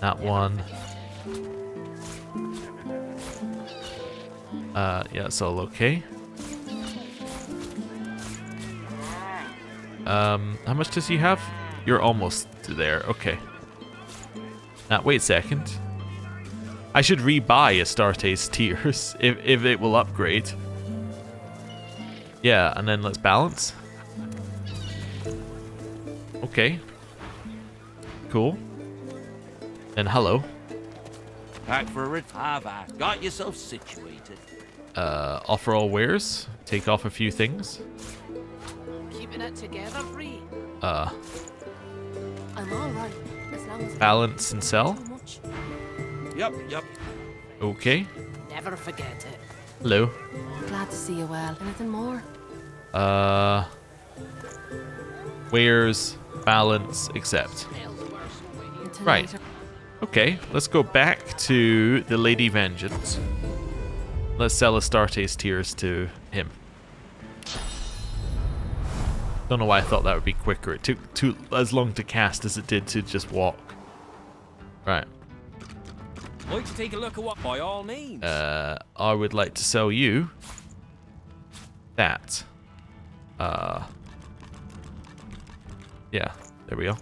That one. Yeah, it's all okay. How much does he have? You're almost there, okay. Now, wait a second. I should rebuy Astarte's tears if it will upgrade. Yeah, and then let's balance. Okay. Cool. And hello. Back for it. Have got yourself situated. Offer all wares. Take off a few things. Keeping it together, Bree. I'm alright, as long as balance and sell. Yep. Okay. Never forget it. Hello. Glad to see you well. Anything more? Wares, balance, accept. Right. Okay, let's go back to the Lady Vengeance. Let's sell Astarte's tears to him. Don't know why I thought that would be quicker. It took as long to cast as it did to just walk. Right. Like to take a look at what, by all means. I would like to sell you that. Yeah, there we go.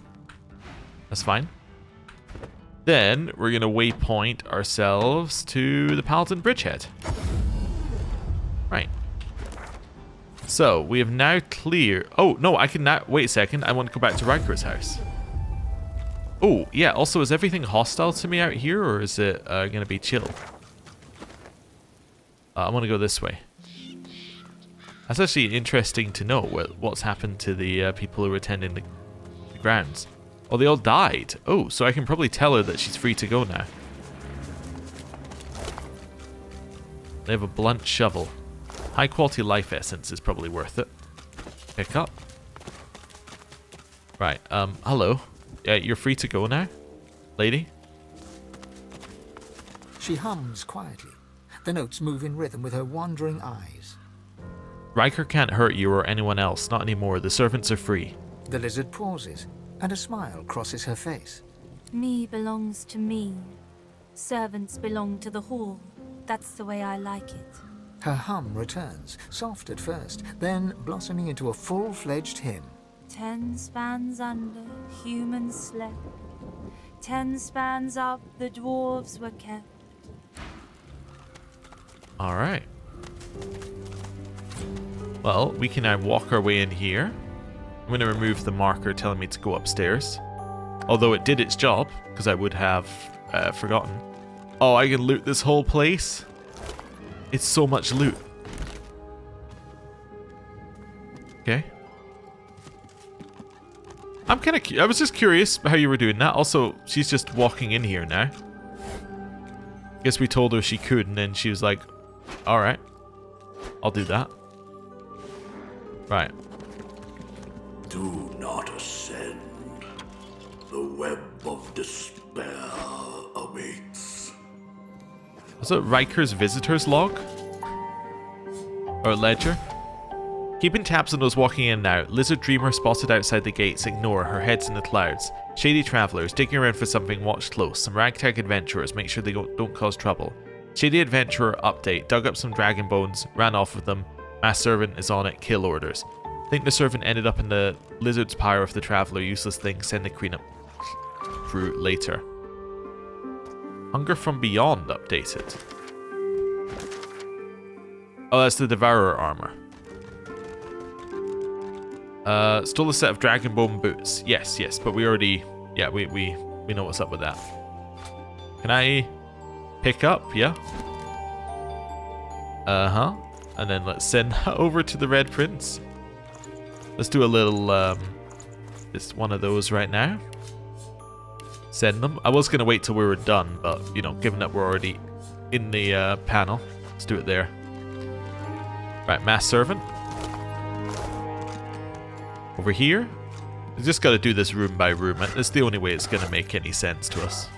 That's fine. Then we're gonna waypoint ourselves to the Paladin Bridgehead. Right. So we have now cleared. Oh no, I can now. Wait a second. I want to go back to Ryker's house. Oh yeah. Also, is everything hostile to me out here, or is it gonna be chill? I want to go this way. That's actually interesting to know what's happened to the people who were attending the grounds. Oh, they all died. Oh, so I can probably tell her that she's free to go now. They have a blunt shovel. High quality life essence is probably worth it. Pick up. Right, hello. Yeah, you're free to go now, lady. She hums quietly. The notes move in rhythm with her wandering eyes. Ryker can't hurt you or anyone else, not anymore. The servants are free. The lizard pauses, and a smile crosses her face. Me belongs to me. Servants belong to the hall. That's the way I like it. Her hum returns, soft at first, then blossoming into a full-fledged hymn. 10 spans under, humans slept. 10 spans up, the dwarves were kept. Alright. Well, we can now walk our way in here. I'm going to remove the marker telling me to go upstairs. Although it did its job, because I would have forgotten. Oh, I can loot this whole place? It's so much loot. Okay. I'm kind of... I was just curious how you were doing that. Also, she's just walking in here now. Guess we told her she could, and then she was like, alright. I'll do that. Right. Do not ascend. The web of despair awaits. Was it Ryker's visitor's log? Or ledger? Keeping tabs on those walking in and out, lizard dreamer spotted outside the gates ignore, her head's in the clouds. Shady travelers, digging around for something, watch close. Some ragtag adventurers, make sure they don't cause trouble. Shady adventurer update, dug up some dragon bones, ran off with them. Mass servant is on it, kill orders. Think the servant ended up in the lizard's power of the traveler, useless thing, send the queen up through later. Hunger from Beyond updated. Oh, that's the Devourer armor. Stole a set of dragon bone boots. Yes, but we already... Yeah, we know what's up with that. Can I pick up? Yeah. Uh-huh. And then let's send that over to the Red Prince. Let's do a little, just one of those right now. Send them. I was going to wait till we were done, but, you know, given that we're already in the panel, let's do it there. Right, Mass Servant. Over here. We just got to do this room by room. That's the only way it's going to make any sense to us.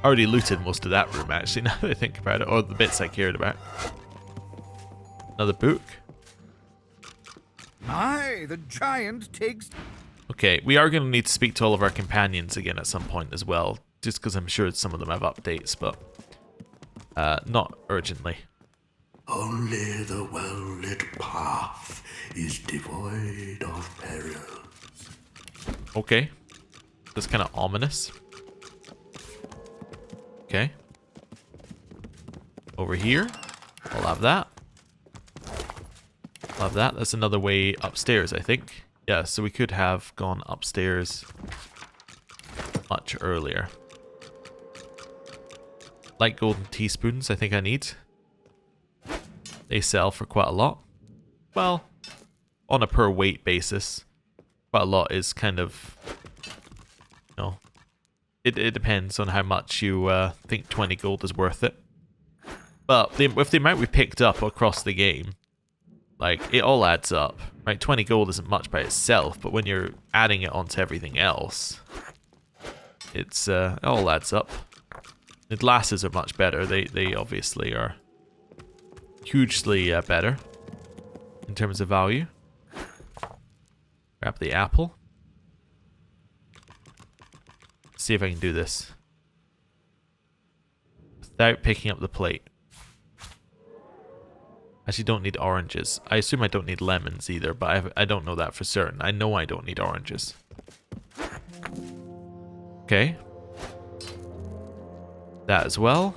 I already looted most of that room, actually, now that I think about it. Or the bits I cared about. Another book. Aye, the giant takes... Okay, we are going to need to speak to all of our companions again at some point as well. Just because I'm sure some of them have updates, but... not urgently. Only the well-lit path is devoid of peril. Okay. That's kind of ominous. Okay. Over here. I'll have that. I'll have that. That's another way upstairs, I think. Yeah, so we could have gone upstairs much earlier. Light golden teaspoons, I think I need. They sell for quite a lot. Well, on a per weight basis. Quite a lot is kind of... You know, it depends on how much you think 20 gold is worth it. But with the amount we picked up across the game, like, it all adds up. Right, 20 gold isn't much by itself, but when you're adding it onto everything else, it's it all adds up. The glasses are much better. They obviously are hugely better in terms of value. Grab the apple. See if I can do this without picking up the plate. Actually, don't need oranges. I assume I don't need lemons either, but I don't know that for certain. I know I don't need oranges. Okay. That as well.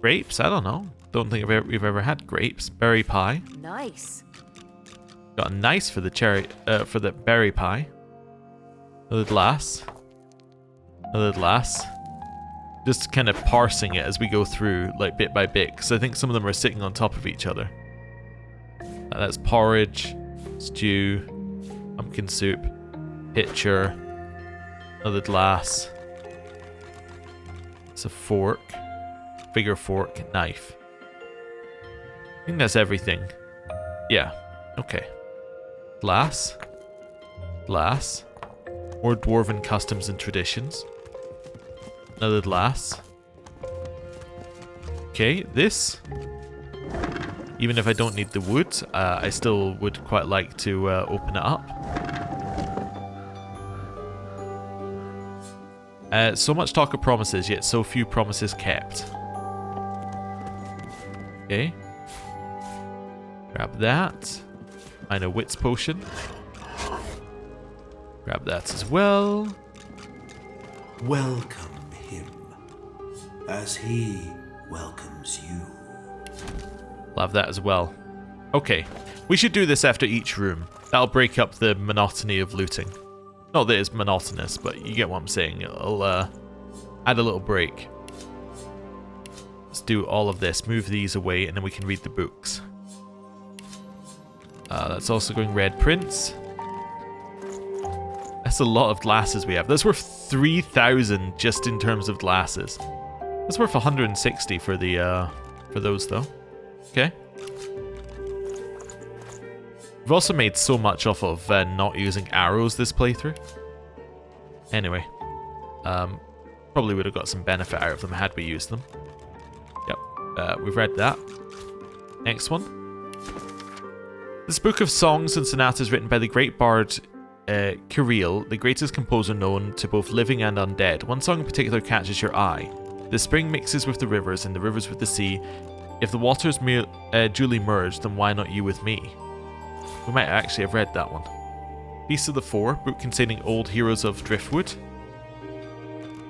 Grapes? I don't know. Don't think we've ever had grapes. Berry pie. Nice. Got a nice for the cherry, for the berry pie. Another glass. Another glass. Just kind of parsing it as we go through, like bit by bit, because I think some of them are sitting on top of each other. That's porridge, stew, pumpkin soup, pitcher, another glass. It's a fork, bigger fork, knife. I think that's everything. Yeah, okay. Glass, glass, more dwarven customs and traditions. Another glass. Okay, this. Even if I don't need the wood, I still would quite like to open it up. So much talk of promises, yet so few promises kept. Okay. Grab that. Find a wits potion. Grab that as well. welcome him as he welcomes you. Love that as well. Okay, we should do this after each room. That'll break up the monotony of looting. Not that it's monotonous, but you get what I'm saying. It'll add a little break. Let's do all of this. Move these away, and then we can read the books. That's also going red prints. That's a lot of glasses we have. That's worth 3,000 just in terms of glasses. That's worth 160 for the for those though. Okay. We've also made so much off of not using arrows this playthrough. Anyway, probably would have got some benefit out of them had we used them. Yep, we've read that. Next one. This book of songs and sonatas written by the great bard Kirill, the greatest composer known to both living and undead. One song in particular catches your eye. The spring mixes with the rivers and the rivers with the sea. If the waters duly merge, then why not you with me? We might actually have read that one. Beasts of the Four, book containing old heroes of Driftwood.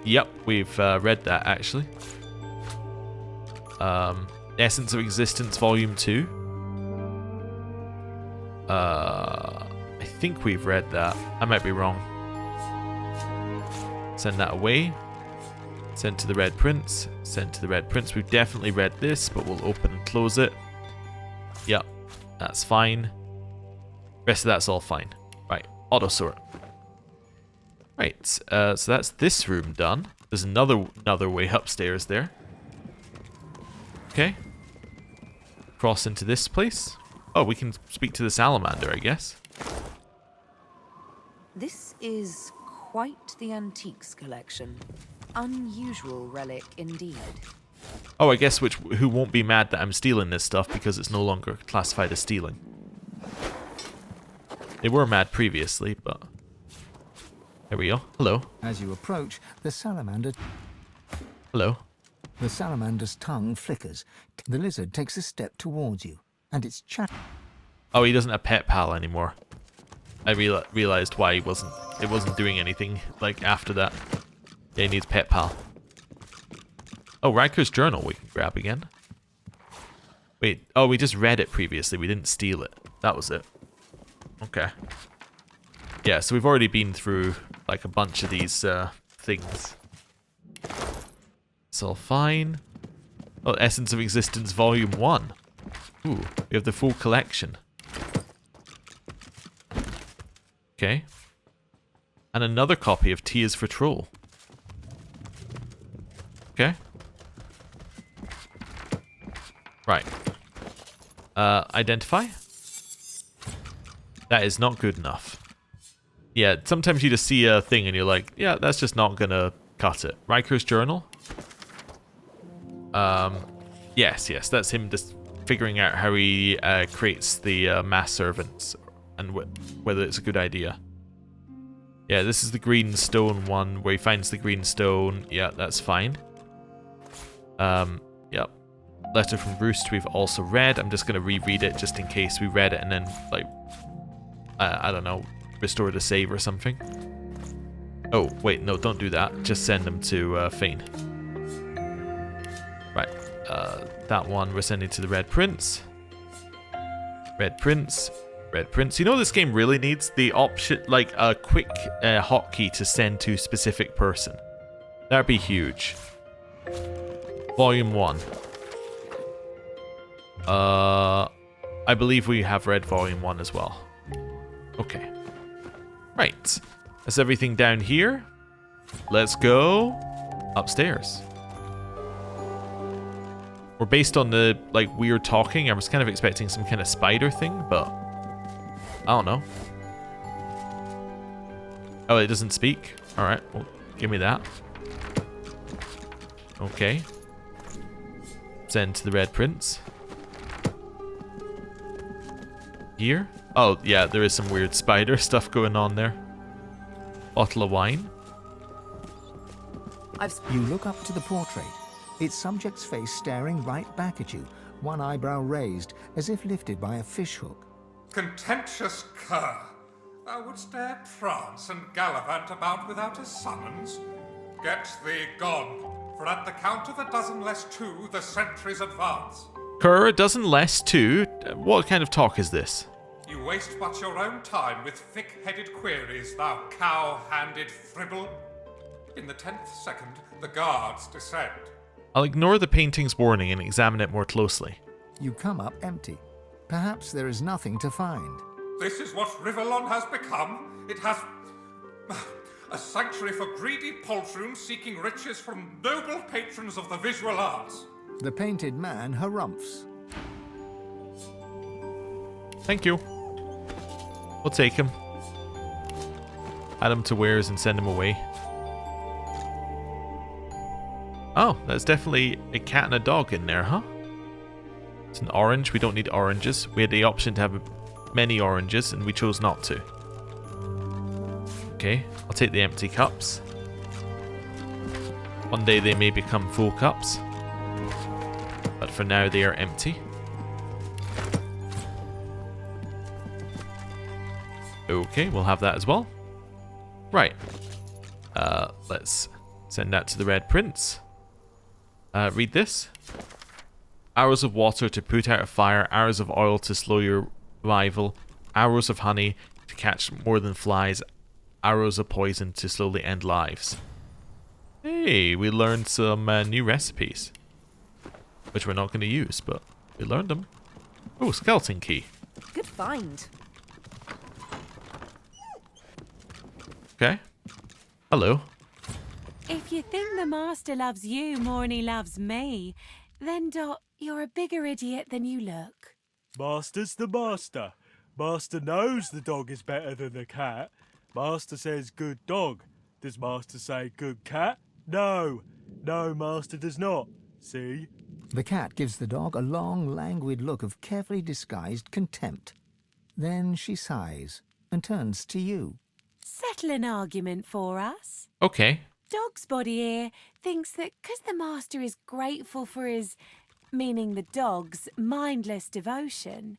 Yep, we've read that actually. Essence of Existence Volume 2. I think we've read that. I might be wrong. Send that away. Send to the Red Prince. Send to the Red Prince. We've definitely read this, but we'll open and close it. Yep, that's fine. Rest of that's all fine. Right, auto sort. Right, so that's this room done. There's another way upstairs there. Okay. Cross into this place. Oh, we can speak to the salamander, I guess. This is quite the antiques collection. Unusual relic indeed. Oh, I guess who won't be mad that I'm stealing this stuff because it's no longer classified as stealing. They were mad previously, but... There we go. Hello. As you approach, the salamander... Hello. The salamander's tongue flickers. The lizard takes a step towards you, and it's Oh, he doesn't have Pet Pal anymore. I realized why it wasn't doing anything, like, after that. Yeah, he needs Pet Pal. Oh, Ryker's journal we can grab again. Wait, oh, we just read it previously. We didn't steal it. That was it. Okay. Yeah, so we've already been through, like, a bunch of these things. It's all fine. Oh, Essence of Existence Volume 1. Ooh, we have the full collection. Okay. And another copy of Tears for Troll. Okay. Right. Identify? That is not good enough. Yeah, sometimes you just see a thing and you're like, yeah, that's just not gonna cut it. Ryker's journal? Yes, that's him just figuring out how he creates the mass servants and whether it's a good idea. Yeah, this is the green stone one where he finds the green stone. Yeah, that's fine. Yep. Letter from Roost we've also read. I'm just going to reread it just in case we read it and then, like, I don't know, restore the save or something. Oh, wait, no, don't do that. Just send them to Fane. Right. That one we're sending to the Red Prince. Red Prince. Red Prince. You know this game really needs the option, like a quick hotkey to send to specific person. That'd be huge. Volume 1. I believe we have read Volume 1 as well. Okay. Right. That's everything down here. Let's go upstairs. We're based on the, like, weird talking. I was kind of expecting some kind of spider thing, but I don't know. Oh, it doesn't speak? Alright, well, give me that. Okay. Send to the Red Prince. Here? Oh, yeah, there is some weird spider stuff going on there. Bottle of wine. You look up to the portrait. Its subject's face staring right back at you, one eyebrow raised, as if lifted by a fishhook. Contentious cur! Thou wouldst dare prance and gallivant about without a summons? Get thee gone, for at the count of 12 the sentries advance. Cur, 12 What kind of talk is this? You waste but your own time with thick-headed queries, thou cow-handed fribble. In the 10th second, the guards descend. I'll ignore the painting's warning and examine it more closely. You come up empty. Perhaps there is nothing to find. This is what Rivellon has become. It has a sanctuary for greedy poltroons seeking riches from noble patrons of the visual arts. The painted man harumphs. Thank you. We'll take him. Add him to wares and send him away. Oh, that's definitely a cat and a dog in there, huh? It's an orange. We don't need oranges. We had the option to have many oranges, and we chose not to. Okay, I'll take the empty cups. One day they may become full cups. But for now they are empty. Okay, we'll have that as well. Right. Let's send that to the Red Prince. Read this. Arrows of water to put out a fire, arrows of oil to slow your rival, arrows of honey to catch more than flies, arrows of poison to slowly end lives. Hey, we learned some new recipes. Which we're not going to use, but we learned them. Oh, skeleton key. Good find. Okay. Hello. If you think the master loves you more than he loves me, then Dot, you're a bigger idiot than you look. Master's the master. Master knows the dog is better than the cat. Master says good dog. Does Master say good cat? No. No, Master does not. See? The cat gives the dog a long, languid look of carefully disguised contempt. Then she sighs and turns to you. Settle an argument for us. Okay. Dog's body here thinks that because the master is grateful for his, meaning the dog's, mindless devotion,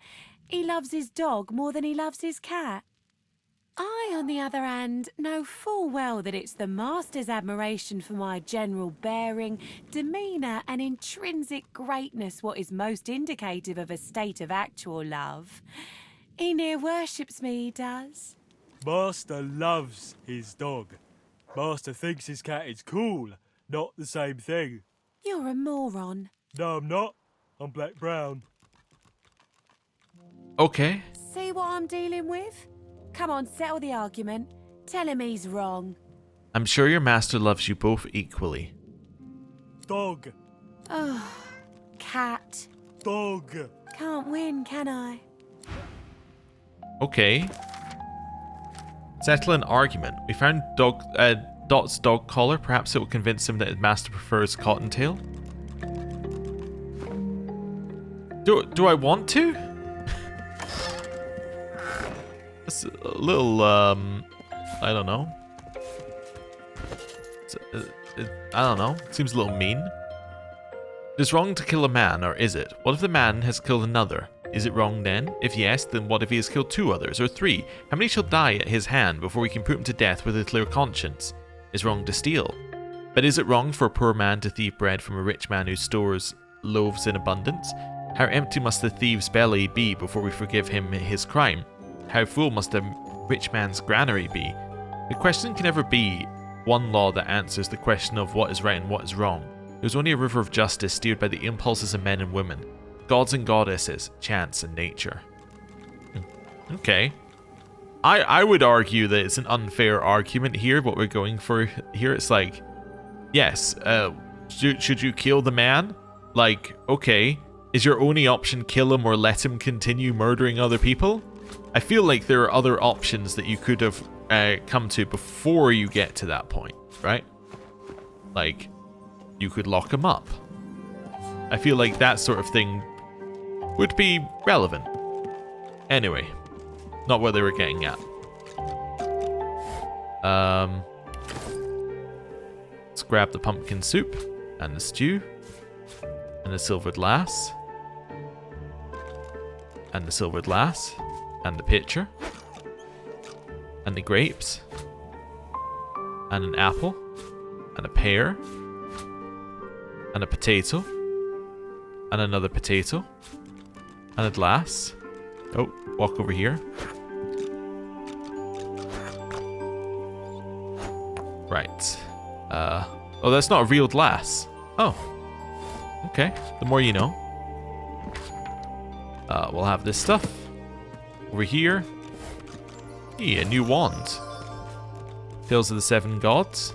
he loves his dog more than he loves his cat. I, on the other hand, know full well that it's the master's admiration for my general bearing, demeanour and intrinsic greatness what is most indicative of a state of actual love. He near worships me, he does. Master loves his dog. Master thinks his cat is cool, not the same thing. You're a moron. No, I'm not. I'm black-brown. Okay. See what I'm dealing with? Come on, settle the argument. Tell him he's wrong. I'm sure your master loves you both equally. Dog. Oh, cat. Dog. Can't win, can I? Okay. Settle an argument. We found Dot's dog collar. Perhaps it will convince him that his master prefers Cottontail. Do I want to? It's a little, I don't know. I don't know. It seems a little mean. It is wrong to kill a man, or is it? What if the man has killed another? Is it wrong then? If yes, then what if he has killed 2 others, or 3? How many shall die at his hand before we can put him to death with a clear conscience? Is wrong to steal? But is it wrong for a poor man to thieve bread from a rich man who stores loaves in abundance? How empty must the thief's belly be before we forgive him his crime? How full must the rich man's granary be? The question can never be one law that answers the question of what is right and what is wrong. There's only a river of justice steered by the impulses of men and women, gods and goddesses, chance and nature. Okay. I would argue that it's an unfair argument here, what we're going for here. It's like, yes, should you kill the man? Like, okay, is your only option kill him or let him continue murdering other people? I feel like there are other options that you could have come to before you get to that point, right? Like, you could lock him up. I feel like that sort of thing would be relevant. Anyway, not what they were getting at. Let's grab the pumpkin soup and the stew and the silvered lass and the silvered lass and the pitcher and the grapes and an apple And a pear. And a potato. And another potato. And a glass. Oh, walk over here. Right. Oh, that's not a real glass. Oh. Okay. The more you know. We'll have this stuff. Over here. Yeah, a new wand. Tales of the Seven Gods.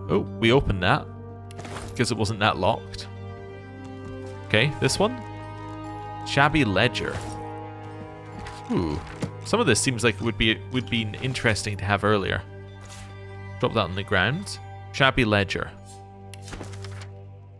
Oh, we opened that. Because it wasn't that locked. Okay, this one. Shabby Ledger. Ooh. Some of this seems like it would be interesting to have earlier. Drop that on the ground. Shabby Ledger.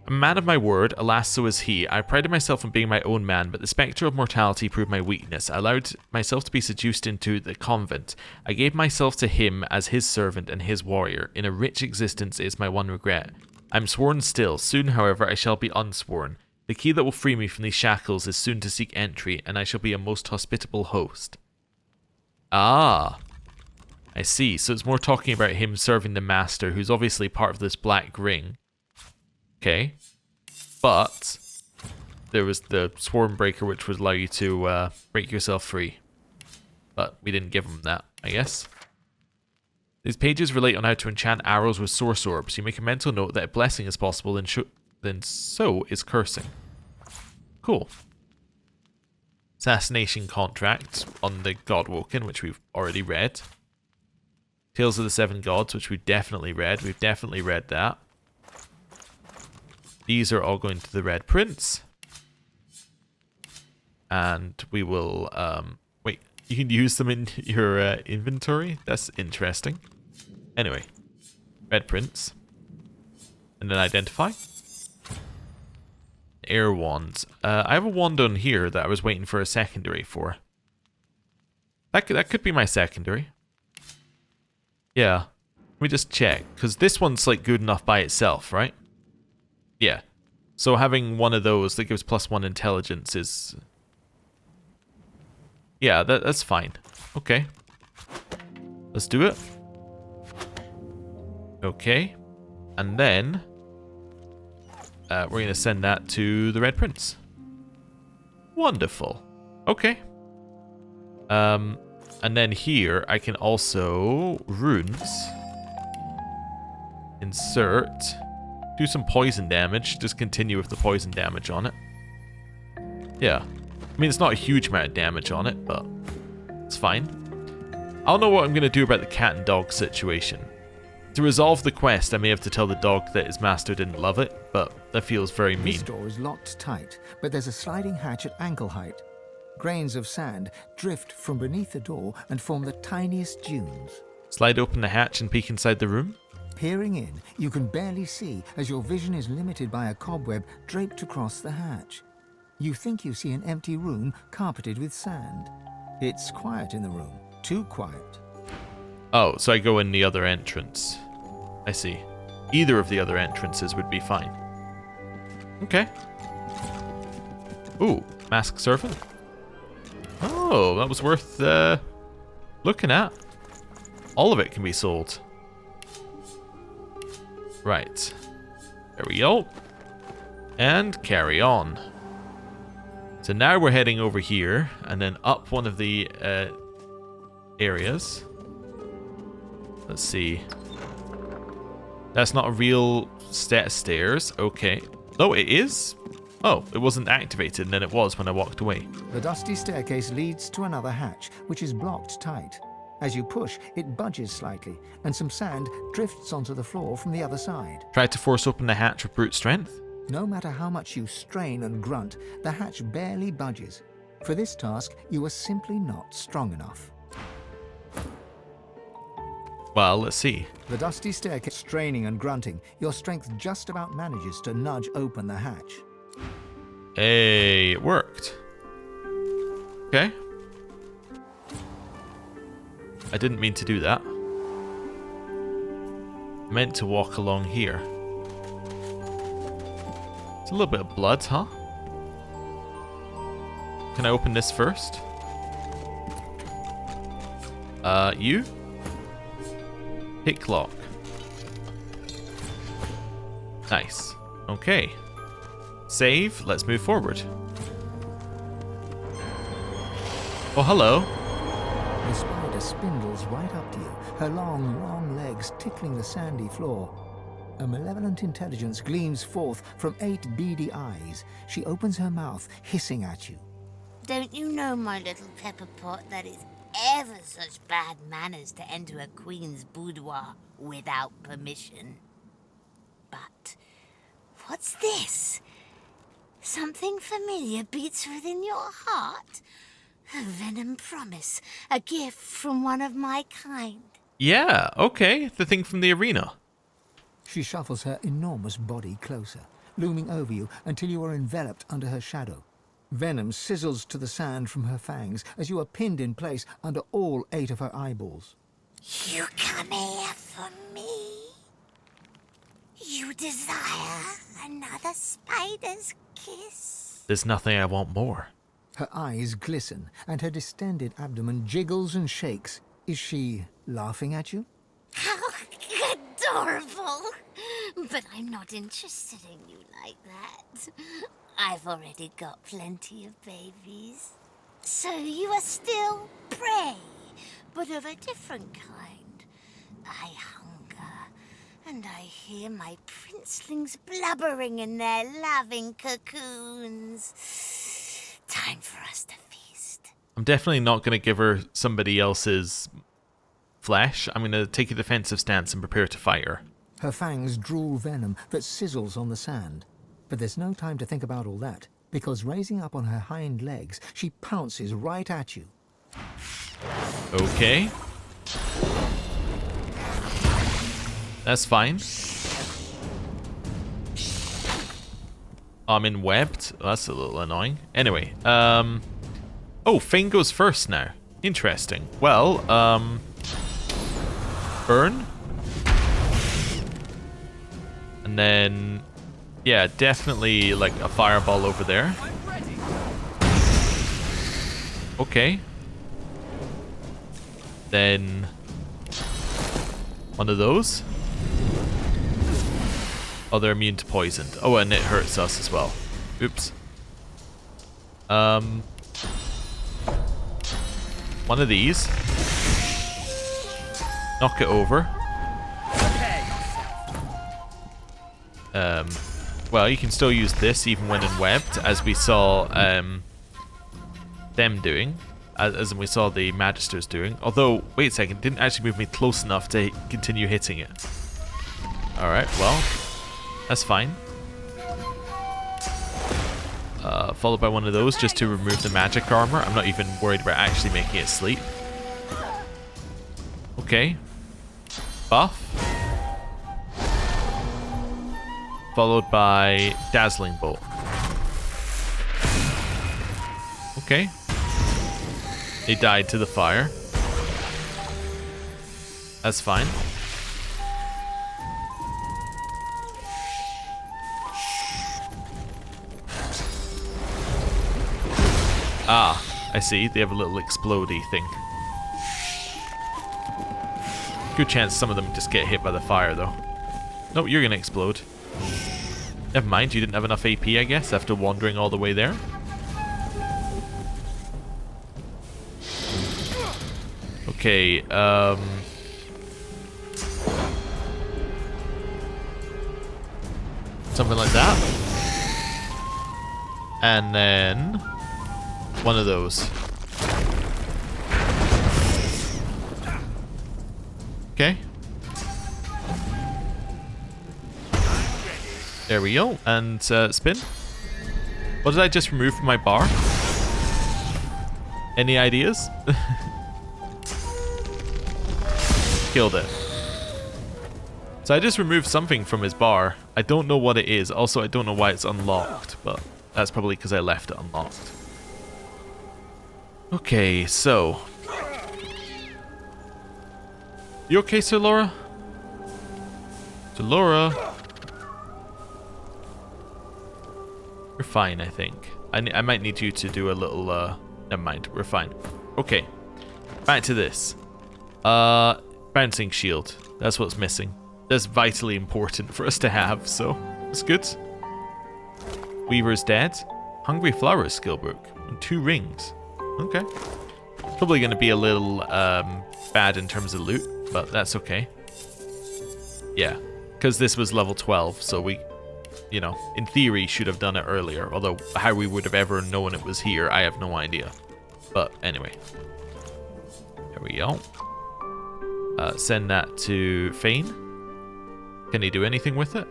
A man of my word, alas so is he. I prided myself on being my own man, but the spectre of mortality proved my weakness. I allowed myself to be seduced into the convent. I gave myself to him as his servant and his warrior. In a rich existence is my one regret. I'm sworn still. Soon, however, I shall be unsworn. The key that will free me from these shackles is soon to seek entry, and I shall be a most hospitable host. Ah. I see. So it's more talking about him serving the master, who's obviously part of this black ring. Okay, but there was the swarm breaker, which would allow you to break yourself free. But we didn't give him that, I guess. These pages relate on how to enchant arrows with source orbs. You make a mental note that if blessing is possible, then so is cursing. Cool. Assassination contract on the Godwoken, which we've already read. Tales of the Seven Gods, which we've definitely read. We've definitely read that. These are all going to the Red Prince. And we will... wait, you can use them in your inventory? That's interesting. Anyway. Red Prince. And then identify. Air wand. I have a wand on here that I was waiting for a secondary for. That could be my secondary. Yeah. Let me just check. Because this one's like good enough by itself, right? Yeah. So having one of those that gives +1 intelligence is... Yeah, that's fine. Okay. Let's do it. Okay. And then... we're going to send that to the Red Prince. Wonderful. Okay. And then here, I can also... Runes. Insert... Do some poison damage. Just continue with the poison damage on it. Yeah. I mean, it's not a huge amount of damage on it, but it's fine. I don't know what I'm going to do about the cat and dog situation. To resolve the quest, I may have to tell the dog that his master didn't love it, but that feels very mean. This door is locked tight, but there's a sliding hatch at ankle height. Grains of sand drift from beneath the door and form the tiniest dunes. Slide open the hatch and peek inside the room. Peering in, you can barely see as your vision is limited by a cobweb draped across the hatch. You think you see an empty room carpeted with sand. It's quiet in the room, too quiet. Oh, so I go in the other entrance. I see. Either of the other entrances would be fine. Okay. Ooh, masked servant. Oh, that was worth looking at. All of it can be sold. Right. There we go. And carry on. So now we're heading over here and then up one of the areas. Let's see. That's not a real set of stairs. Okay. No, it is? Oh, it wasn't activated and then it was when I walked away. The dusty staircase leads to another hatch, which is blocked tight. As you push, it budges slightly, and some sand drifts onto the floor from the other side. Try to force open the hatch with brute strength? No matter how much you strain and grunt, the hatch barely budges. For this task, you are simply not strong enough. Well, let's see. The dusty staircase, straining and grunting, your strength just about manages to nudge open the hatch. Hey, it worked. Okay. I didn't mean to do that. I meant to walk along here. It's a little bit of blood, huh? Can I open this first? You? Pick lock. Nice. Okay. Save. Let's move forward. Oh, hello. The spider spindles right up to you, her long, long legs tickling the sandy floor. A malevolent intelligence gleams forth from 8 beady eyes. She opens her mouth, hissing at you. Don't you know, my little pepper pot, that it's ever such bad manners to enter a queen's boudoir without permission? But what's this? Something familiar beats within your heart? A venom promise, a gift from one of my kind. Yeah, okay. The thing from the arena. She shuffles her enormous body closer, looming over you until you are enveloped under her shadow. Venom sizzles to the sand from her fangs as you are pinned in place under all 8 of her eyeballs. You come here for me? You desire another spider's kiss? There's nothing I want more. Her eyes glisten, and her distended abdomen jiggles and shakes. Is she laughing at you? How adorable! But I'm not interested in you like that. I've already got plenty of babies. So you are still prey, but of a different kind. I hunger, and I hear my princelings blubbering in their loving cocoons. Time for us to feast. I'm definitely not going to give her somebody else's flesh. I'm going to take a defensive stance and prepare to fight her. Her fangs drool venom that sizzles on the sand. But there's no time to think about all that, because raising up on her hind legs, she pounces right at you. Okay. That's fine. I'm in webbed. That's a little annoying. Anyway, oh, Fane goes first now. Interesting. Well, burn. And then, yeah, definitely like a fireball over there. Okay. Then one of those. Oh, they're immune to poison. Oh, and it hurts us as well. Oops. One of these. Knock it over. Well, you can still use this even when in webbed, as we saw them doing, as we saw the Magisters doing. Although, wait a second, didn't actually move me close enough to continue hitting it. Alright, well, that's fine. Followed by one of those just to remove the magic armor. I'm not even worried about actually making it sleep. Okay. Buff. Followed by Dazzling Bolt. Okay. They died to the fire. That's fine. Ah, I see. They have a little explodey thing. Good chance some of them just get hit by the fire, though. No, you're gonna explode. Never mind, you didn't have enough AP, I guess, after wandering all the way there. Okay, something like that. And then one of those. Okay. There we go. And spin. What did I just remove from my bar? Any ideas? Killed it. So I just removed something from his bar. I don't know what it is. Also, I don't know why it's unlocked, but that's probably because I left it unlocked. Okay, so. You okay, Sir Laura? Sir Laura? You're fine, I think. I might need you to do a little, never mind, we're fine. Okay, back to this. Bouncing shield, that's what's missing. That's vitally important for us to have, so. That's good. Weaver's dead. Hungry Flowers skill book. And 2 rings. Okay. Probably going to be a little bad in terms of loot, but that's okay. Yeah, because this was level 12, so we, you know, in theory should have done it earlier. Although how we would have ever known it was here, I have no idea. But anyway. There we go. Send that to Fane. Can he do anything with it?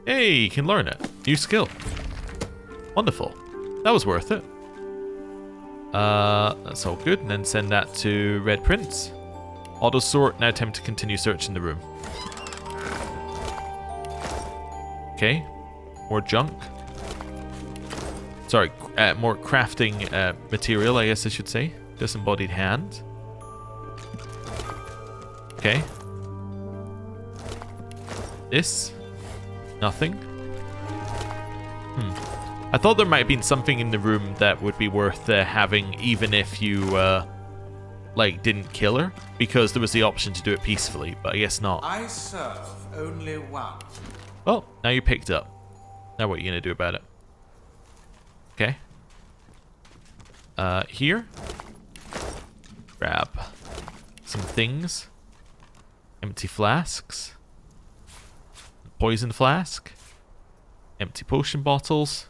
Hey, he can learn it. New skill. Wonderful. That was worth it. That's all good. And then send that to Red Prince. Auto sort. Now attempt to continue searching the room. Okay. More junk. Sorry, more crafting material, I guess I should say. Disembodied hand. Okay. This. Nothing. I thought there might have been something in the room that would be worth having, even if you, like, didn't kill her, because there was the option to do it peacefully, but I guess not. I serve only one. Well, now you're picked up. Now what are you going to do about it? Okay. Here. Grab some things. Empty flasks. Poison flask. Empty potion bottles.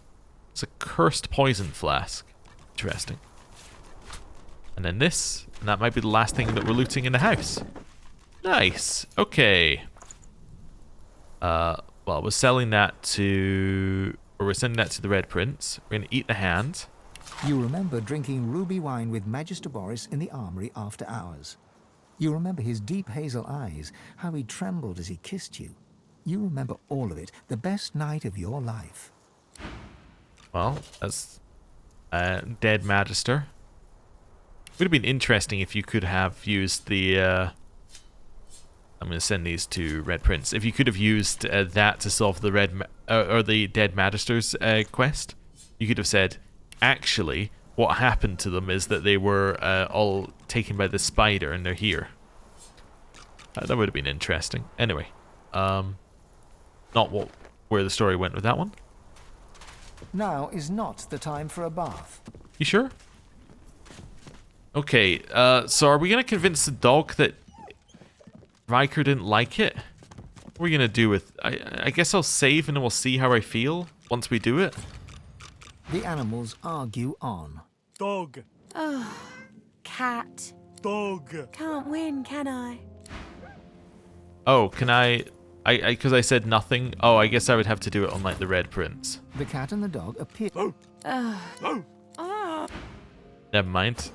It's a cursed poison flask. Interesting. And then this. And that might be the last thing that we're looting in the house. Nice. Okay. Well, we're selling that to... Or we're sending that to the Red Prince. We're going to eat the hand. You remember drinking ruby wine with Magister Boris in the armory after hours. You remember his deep hazel eyes, how he trembled as he kissed you. You remember all of it, the best night of your life. Well, that's dead Magister. Would have been interesting if you could have used the... I'm going to send these to Red Prince. If you could have used that to solve the or the dead Magister's quest, you could have said, actually, what happened to them is that they were all taken by the spider and they're here. That would have been interesting. Anyway, not where the story went with that one. Now is not the time for a bath. You sure? Okay, so are we going to convince the dog that Ryker didn't like it? What are we going to do with... I guess I'll save and then we'll see how I feel once we do it. The animals argue on. Dog. Oh, cat. Dog. Can't win, can I? Oh, can I... Because I said nothing. Oh, I guess I would have to do it on, like, the Red Prince. The cat and the dog appear... Never mind.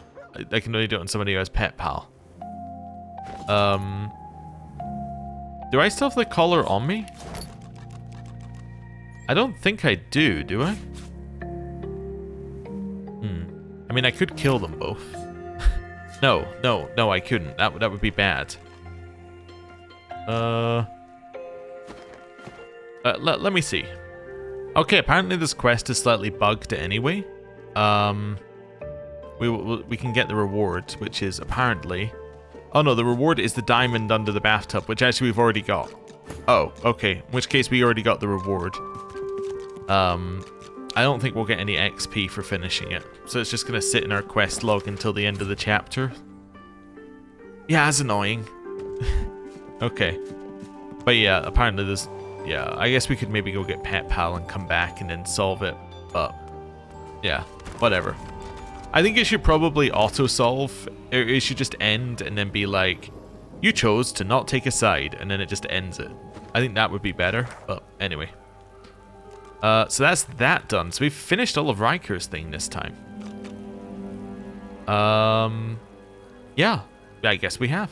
I can only do it on somebody who has Pet Pal. Do I still have the collar on me? I don't think I do I? I mean, I could kill them both. No, I couldn't. That would be bad. Let me see. Okay, apparently this quest is slightly bugged anyway. We can get the reward, which is apparently... Oh no, the reward is the diamond under the bathtub, which actually we've already got. Oh, okay. In which case we already got the reward. I don't think we'll get any XP for finishing it. So it's just going to sit in our quest log until the end of the chapter. Yeah, that's annoying. Okay. But yeah, apparently there's... Yeah, I guess we could maybe go get Pet Pal and come back and then solve it. But, yeah, whatever. I think it should probably auto-solve. It should just end and then be like, you chose to not take a side, and then it just ends it. I think that would be better, but anyway. So that's that done. So we've finished all of Ryker's thing this time. Yeah, I guess we have.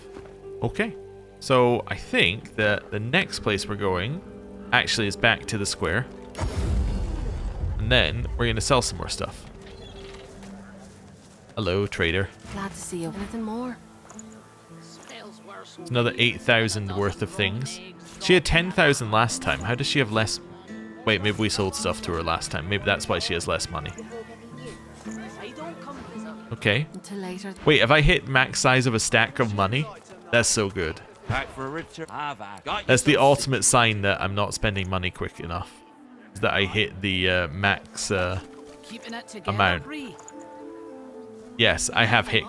Okay. So I think that the next place we're going actually is back to the square. And then we're going to sell some more stuff. Hello, trader. Glad to see you. Anything more? It's another 8,000 worth of things. She had 10,000 last time. How does she have less... Wait, maybe we sold stuff to her last time. Maybe that's why she has less money. Okay. Until later. Wait, have I hit max size of a stack of money? That's so good. Back for a richer have I got That's the yourself- ultimate sign that I'm not spending money quick enough. Is that I hit the max Keeping it together, amount. Bree. Yes, I have hit.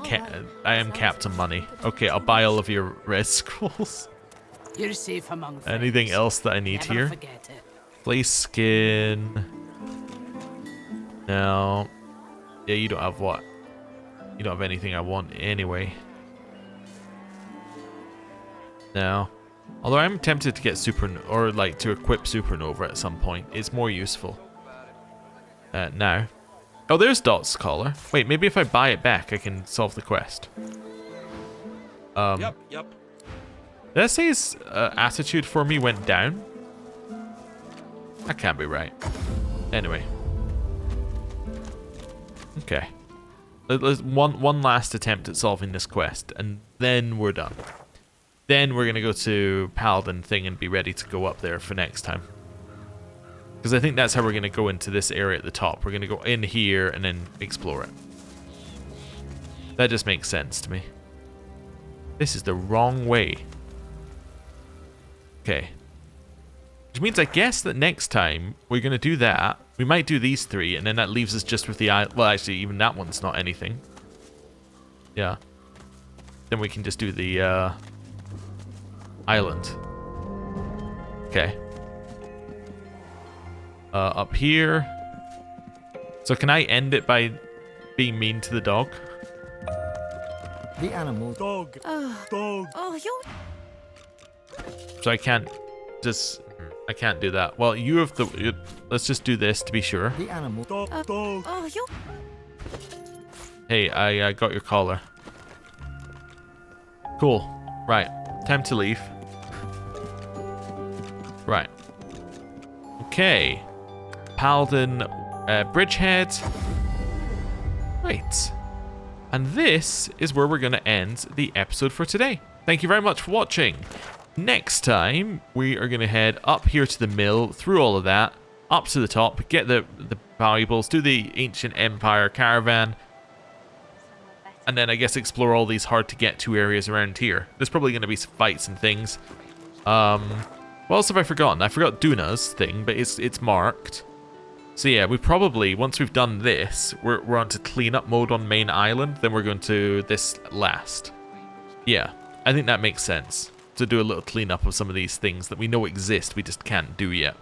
I am capped on money. Okay, I'll buy all of your red scrolls. You're safe among friends. Anything else that I need Never here? forget it. Place skin. No. Yeah, you don't have what? You don't have anything I want anyway. No. Although I'm tempted to get or like to equip supernova at some point. It's more useful. Now. Oh, there's Dot's collar. Wait, maybe if I buy it back, I can solve the quest. Yep. Did I say his attitude for me went down? That can't be right. Anyway. Okay. Let's one last attempt at solving this quest, and then we're done. Then we're gonna go to Paladin thing and be ready to go up there for next time. Because I think that's how we're gonna go into this area at the top. We're gonna go in here and then explore it. That just makes sense to me. This is the wrong way. Okay. Which means I guess that next time we're going to do that. We might do these three, and then that leaves us just with the island. Well, actually, even that one's not anything. Yeah. Then we can just do the island. Okay. Up here. So can I end it by being mean to the dog? The animal. Dog. Dog. Oh, you're... So I can't just... I can't do that. Well, you have the... Let's just do this to be sure. The animal. Dog. Dog. Oh, you're... Hey, I got your collar. Cool. Right. Time to leave. Right. Okay. Paladin Bridgehead. Right. And this is where we're going to end the episode for today. Thank you very much for watching. Next time, we are going to head up here to the mill, through all of that, up to the top, get the valuables, do the Ancient Empire caravan, and then I guess explore all these hard to get to areas around here. There's probably going to be some fights and things. What else have I forgotten? I forgot Duna's thing, but it's marked. So yeah, we probably, once we've done this, we're on to cleanup mode on main island, then we're going to this last. Yeah, I think that makes sense. To do a little cleanup of some of these things that we know exist, we just can't do yet.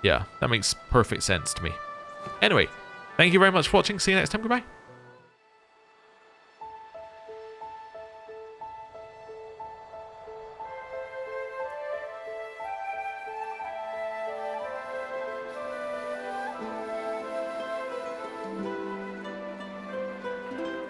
Yeah, that makes perfect sense to me. Anyway, thank you very much for watching. See you next time. Goodbye.